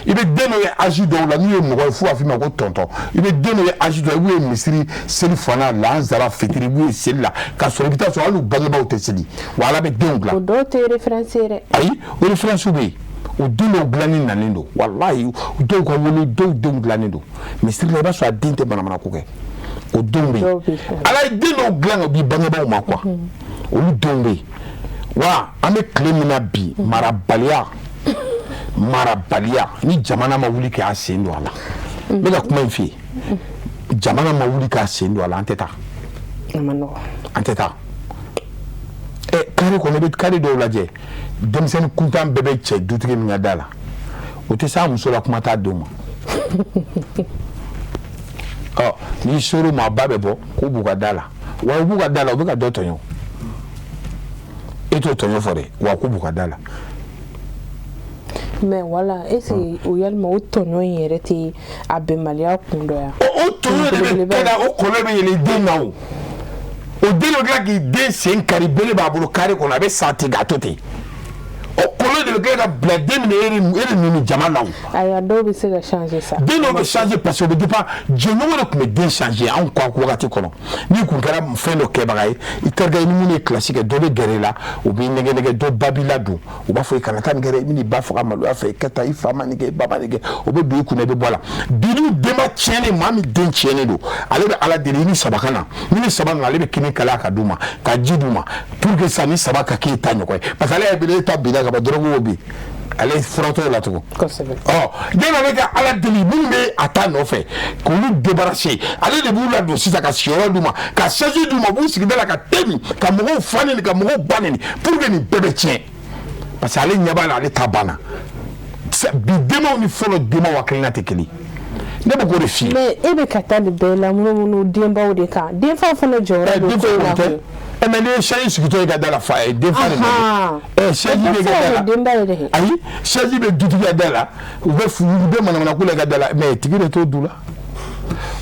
i bɛ den dɔw ye âge dɔw la n'u ye mɔgɔ ye fo a f'i ma ko tɔntɔn i bɛ den dɔw ye âge dɔw i b'u ye misiri seli fana lansara fitiri i b'u ye seli la ka sɔrɔ i bɛ taa sɔrɔ hali u bangebaaw tɛ seli wa ala bɛ denw dilan o dɔw tɛ référence ye dɛ ayi o référence bɛ yen o den dɔw dilanni nalen don walahi dɔw ka wolo dɔw denw dilannen don misiri la i b'a sɔrɔ a den tɛ manamana ko kɛ o denw bɛ yen ala ye den dɔw dilan ka di bangebaaw ma quoi olu denw bɛ yen wa an bɛ tile min na bi marabaliya ni jamana ma wuli k'a sen don a la n bɛ ka kuma in f'i ye jamana ma wuli k'a sen don a la an tɛ taa an tɛ taa kari kɔnɔ i bɛ kari dɔw lajɛ denmisɛnnin kuntan bɛɛ bɛ cɛ dutigi min ka da la o tɛ se a muso la kuma t'a denw ma n'i ser'u ma a ba bɛ bɔ k'u b'u ka da la wa u b'u ka da la u bɛ ka dɔ tɔɲɔ e t'o tɔɲɔ fɔ dɛ wa k'u b'u ka da la mais voilà est-ce que o yalima o tɔɲɔ in yɛrɛ tɛ a bɛnbaliya kun dɔ yan o tɔɲɔ de bɛ kɛ na o kɔlɔlɔ bɛ yɛlɛ den na o den bɛ tila k'i den sen kari bele b'a bolo kari kɔnɔ a bɛ sa ten k'a to ten o kɔlɔlɔ de bɛ kɛ ka bila den minɛ e de ninnu jama la o ayiwa dɔw bɛ se ka changer sa den dɔw bɛ changer parce que o bɛ dépend jɛɲɔgɔn de tun bɛ den changer anw ka wagati kɔnɔ n'i kun kɛra fɛn dɔ kɛbaga ye i terikɛ i ni minnu ye kilasi kɛ dɔ bɛ gɛrɛ i la u b'i nɛgɛ nɛgɛ dɔ ba b'i ladon u b'a fɔ i kana taa nin kɛ i bɛn'i ba faga maloya fɛ i ka taa i fa ma nin kɛ i ba ma nin kɛ o bɛ don i kunna i bɛ bɔ a la bi n'u denba tiɲɛnen maa min den tiɲɛnen don ale bɛ ala deli i ni saba ka na ni saba nana ale bɛ kini kalaya ka d'u ma ka ji d'u ma pour que sa ni saba ka k'i ta ɲɔgɔn ye parce que ale yɛrɛ bɛ e ta bila ka ban dɔrɔn k'o bi ale furatɔ la tugun den ale ka ala deli minnu bɛ a ta nɔfɛ k'olu débarrasser ale de b'u ladon sisan ka siyɔrɔ d'u ma ka chaise d'u ma b'u sigida la ka temi ka mɔgɔw fa neni ka mɔgɔw ba neni pour que nin bɛɛ bɛ tiɲɛ parce que ale ɲɛ b'a la ale ta banna bi denbaw ni fɔlɔ denbaw hakilina tɛ kelen ne bɛ k'o de f'i ye mais e bɛ ka taa nin bɛɛ la munumunu denbaw de kan denfaw fana jɔyɔrɔ bɛ ko in na koyi mais ni chaise sigitɔ ye ka da la fa ye den fa de bɛ chaise bɛ ka da la ayi chaise bɛ dutigi ka da la u bɛ manamana ko la ka da la mais tigi de t'o du la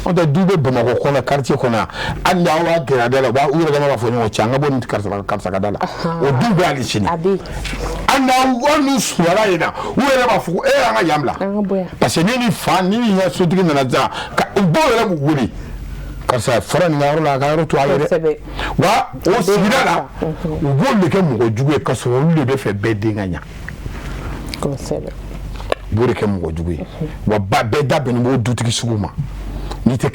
o tɛ du bɛ Bamakɔ kɔnɔ quartier kɔnɔ yan hali n'aw b'a gɛrɛ a da la u yɛrɛ dama b'a fɔ ɲɔgɔn cɛ an ka bɔ nin karisa ka da la o du bɛ hali sini hali n'u surunyala yen na u yɛrɛ b'a fɔ ko an ka yan bila parce que ni fa ni ka sotigi nana diyan dɔw yɛrɛ b'u wele karisa fara nin ka yɔrɔ la a ka yɔrɔ to a ye dɛ wa o sigida la u b'olu de kɛ mɔgɔ jugu ye ka sɔrɔ olu de bɛ fɛ bɛɛ den ka ɲa u b'o de kɛ mɔgɔ jugu ye wa bɛɛ da bɛnnen b'o dutigi sugu ma n'o tɛ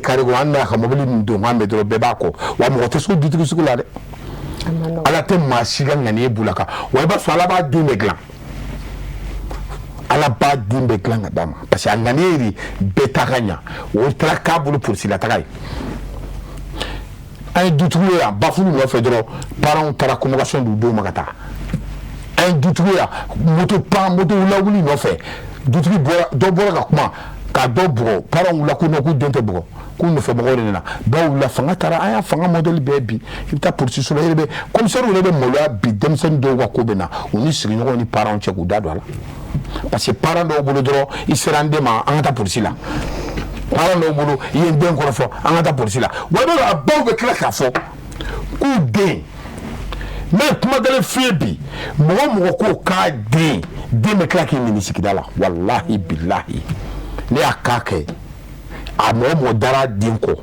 kari kɔnɔ an n'a ka mobili min don k'an bɛ dɔrɔn bɛɛ b'a kɔ wa mɔgɔ tɛ s'o dutigi sugu la dɛ ala tɛ maa si ka ŋaniye b'u la kan wa i b'a sɔrɔ ala b'a den bɛɛ dilan ala b'a den bɛɛ dilan ka d'a ma parce que a ŋaniye de bɛɛ ta ka ɲa o taara k'a bolo polisila taga ye an ye dutigi ye yan bafulu nɔfɛ dɔrɔn parents taara convocation d'u denw ma ka taa an ye dutigi ye yan moto lawuli nɔfɛ dutigi dɔ bɔra ka kuma ka dɔ bugɔ parents wulila ko non k'u den tɛ bugɔ k'u nɔfɛ mɔgɔw de nana dɔw wulila fanga taara an y'a fanga modèle bɛɛ bi i bɛ taa polisi so la yɛrɛ bɛ commissaire yɛrɛ bɛ maloya bi denmisɛnnin dɔw ka ko bɛ na u ni sigiɲɔgɔnw ni parents cɛ k'u da don a la parce que parents dɔw bolo dɔrɔn i sera an den ma an ka taa polisi la parents dɔw bolo i ye n den kɔrɔfɔ an ka taa polisi la wa i b'a dɔn a baw bɛ tila k'a fɔ k'u den mais kuma gɛlɛn f'i ye bi mɔgɔ k'o k'a den bɛ tila k'i ɲini sigida la walahi bilahi ne y'a k'a kɛ a mɔgɔ dara den kɔ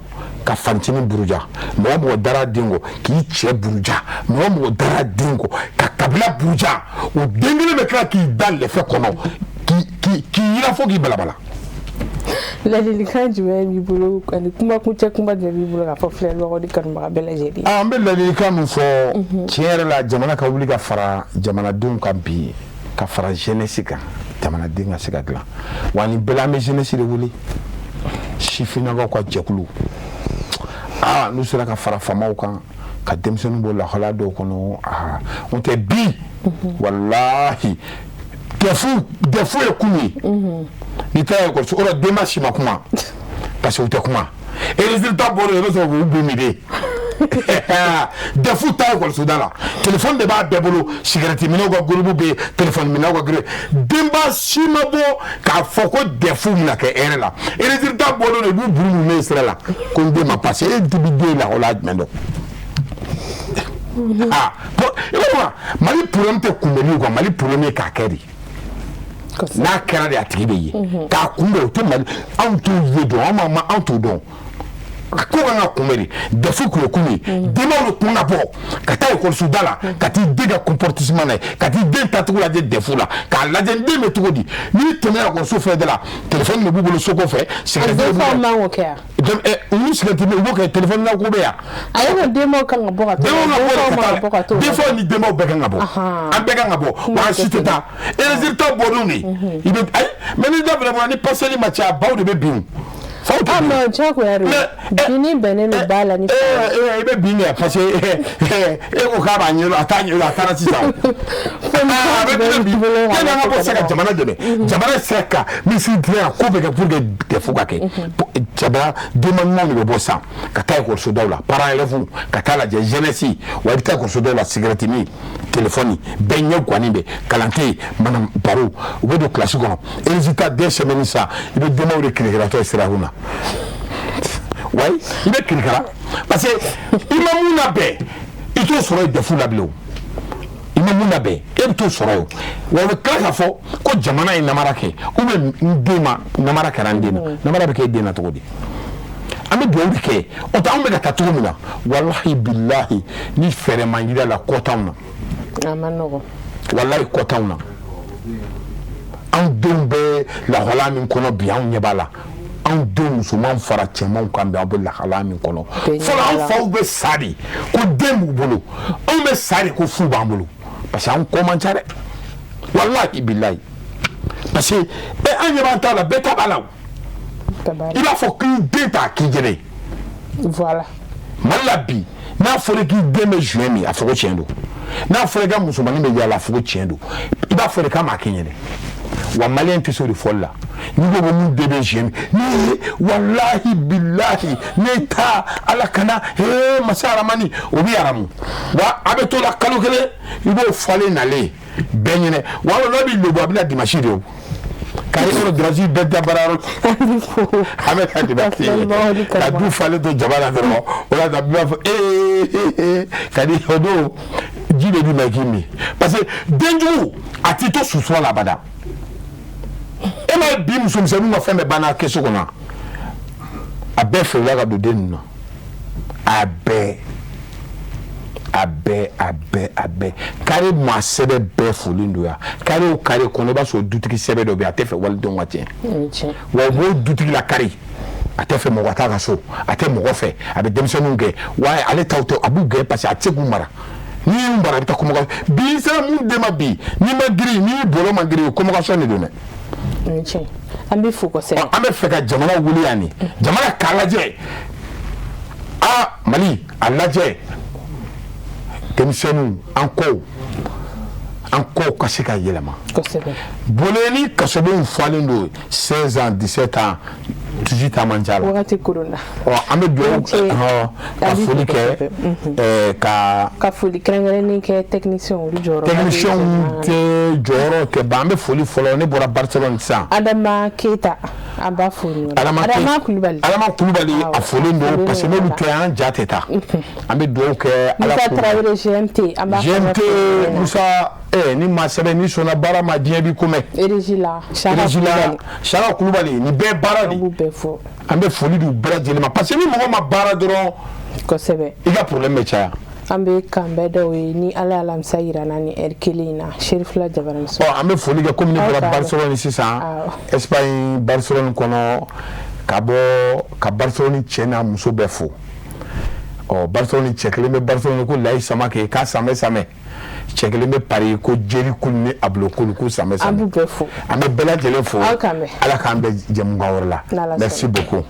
ka fantini buruja mɔgɔ dara den kɔ k'i cɛ buruja mɔgɔ dara den kɔ ka kabila buruja o den kelen bɛ tila k'i da lɛfɛ kɔnɔ k'i yira fo k'i balabala ladilikan jumɛn b'i bolo ani kumakuncɛ kuma jumɛn b'i bolo k'a fɔ filɛbagaw ni kanubaga bɛɛ lajɛlen an bɛ ladilikan min fɔ tiɲɛ yɛrɛ la jamana ka wuli ka fara jamanadenw kan bi ka fara jeunesse kan jamanaden ka se ka dilan wa nin bɛɛ la an bɛ jeunesse de wele sifinnakaw ka jɛkulu n'u sera ka fara faamaw kan ka denmisɛnninw bɔ lahala dɔw kɔnɔ o tɛ bi walahi defu ye kun ye n'i taara ekɔliso o la denba si ma kuma parce que u tɛ kuma et résultat bɔra yen i b'a sɔrɔ k'u bumi de defu ta ekɔliso da la téléphone de b'a bɛɛ bolo cigarette minɛw ka groupe bɛ yen téléphone minɛw ka groupe denba si ma bɔ k'a fɔ ko defu bɛna kɛ hɛrɛ la et résultat bɔra yen i b'u buru mun sira la ko n den ma passé e dibi den la o la jumɛn dɔn i b'a dɔn Mali problème tɛ kunbɛnni quoi Mali problème ye k'a kɛ de n'a kɛra de a tigi bɛ ye k'a kunbɛn o tɛ Mali anw t'o ye dɔn anw t'o dɔn ko kan ka kunbɛn de defu kun ye kun ye denbaw de kun ka bɔ ka taa ekɔliso da la ka t'i den ka comportement na ye ka t'i den tacogo lajɛ defu la k'a lajɛ n den bɛ cogo di n'i tɛmɛ ekɔliso fɛ de la téléphone de b'u bolo so kɔfɛ cigarette olu cigarette u b'o kɛ téléphone na ko bɛ yan a ye ko denbaw kan ka bɔ ka to denfaw ni denbaw bɛɛ kan ka bɔ an bɛɛ kan ka bɔ wa an si tɛ taa et résultat bɔn'u de i bɛ ayi mais ni da vraiment ni paseli ma caya baw de bɛ bin mais jagoya de bini bɛnnen don ba la ni i bɛ bin de parce que e ko k'a b'a ɲɛdɔn a t'a ɲɛdɔn a taara sisan a bɛ bin bi yanni an ka bɔ se ka jamana dɛmɛ jamana sera ka misiri dilan ko bɛ kɛ pour que defu ka kɛ jamana denba ɲumanw de bɛ bɔ san ka taa ekɔliso daw la parents élèves ka taa lajɛ jeunesse wa i bɛ taa ekɔliso daw la cigarette min téléphone bɛɛ ɲɛ guwanen bɛ kalan tɛ yen mana baro u bɛ don kilasi kɔnɔ résultat des semaines sa i bɛ denbaw de kirikirantɔ sira kunna wayi i bɛ kirikara parce que i ma mun labɛn i t'o sɔrɔ defu la bilen o i ma mun labɛn e bɛ t'o sɔrɔ o wa u bɛ tila k'a fɔ ko jamana ye namara kɛ ou bien n den ma namara kɛra n den na namara bɛ kɛ e den na cogo di an bɛ dugawu de kɛ o tɛ anw bɛ ka taa cogo min na walahi bilahi ni fɛɛrɛ ma yira la kɔ t'anw na a ma nɔgɔn walahi kɔ t'anw na anw denw bɛ lahala min kɔnɔ bi anw ɲɛ b'a la anw denw musomanw fara cɛmanw kan bi aw bɛ lahala min kɔnɔ fɔlɔ anw faw bɛ sa de ko den b'u bolo anw bɛ sa de ko fu b'an bolo parce que anw kɔ man ca dɛ walahi bilahi parce que an ɲɛ b'an ta la bɛɛ ta b'a la o i b'a fɔ k'i den t'a k'i jɛnɛ voilà Mali la bi n'a fɔra k'i den bɛ juin min a fɔ ko tiɲɛ don n'a fɔra i ka musomanin bɛ yaala a fɔ ko tiɲɛ don i b'a fɔ de k'a ma k'i ɲɛnɛ wa maliyɛn tɛ se o de fɔli la n'i ko ko mun den bɛ juin min walahi bilahi ne ta ala kana masa aramani o bɛ aramu wa a bɛ to la kalo kelen i b'o fɔlen nalen bɛɛ ɲɛnɛ wa n'a b'i lebu a bɛna dimanche de o kari yɔrɔ dirasi bɛɛ da bara yɔrɔ an bɛ taa dimanche ka du falen to jaba la dɔrɔn o la dabi b'a fɔ ka di o don ji de bi ma k'i min parce que denjugu a t'i to sutura la abada e ma bi musomisɛnninw ka fɛn bɛɛ banna kɛso kɔnɔ a bɛɛ feerela ka don den ninnu na a bɛɛ kari maa sɛbɛ bɛɛ folen don yan kari o kari kɔnɔ i b'a sɔrɔ dutigi sɛbɛ dɔ bɛ yen a tɛ fɛ walidenw ka tiɲɛ wa o b'o dutigi la kari a tɛ fɛ mɔgɔ t'a ka so a tɛ mɔgɔ fɛ a bɛ denmisɛnninw gɛn wa ale t'aw tɛ a b'u gɛn parce que a tɛ se k'u mara ni mbara bita convocation bi sera mun dema bi ni magri ni bolo magri convocation ne donne ambe fu ko se ambe feka jamana wuli yani jamana kalaje Mali alaje kemisenu anko kasi ka yelema boleni kasobe mfalin do 16 ans 17 ans 18 ans manjala wakati kuruna ambe do ka foli ke ka foli krengani ke technicien du joro te joro ke bambe foli folo ne bora Barcelone sa Adama Keita aba foli Adama Koulibaly a foli do parce que ne lu an jateta ambe do ke ala Traoré GMT aba Musa ni ma sebe ni sona bara ma diɲɛ bi kuma Erigila Shara Koulibaly ni bɛɛ baara de an bɛ foli du bɛɛ lajɛlen ma parce que ni mɔgɔ ma baara dɔrɔn kosɛbɛ i ka problème bɛ caya an bɛ kan bɛɛ dɔw ye ni ala alamisa yirana ni heure kelen na Cherifula Jabaramuso an bɛ foli kɛ comme ni bɔra Barcelone sisan Espagne Barcelone kɔnɔ ka Barcelone cɛ n'a muso bɛɛ fo Barcelone cɛ kelen bɛ Barcelone ko Layi Samake k'a samɛ cɛ kelen bɛ Paris ko Jeri Kulu ni Ablo Kulu k'u samɛ an b'u bɛɛ fo an bɛ bɛɛ lajɛlen fo ala k'an bɛ jɛmukan wɛrɛ la merci beaucoup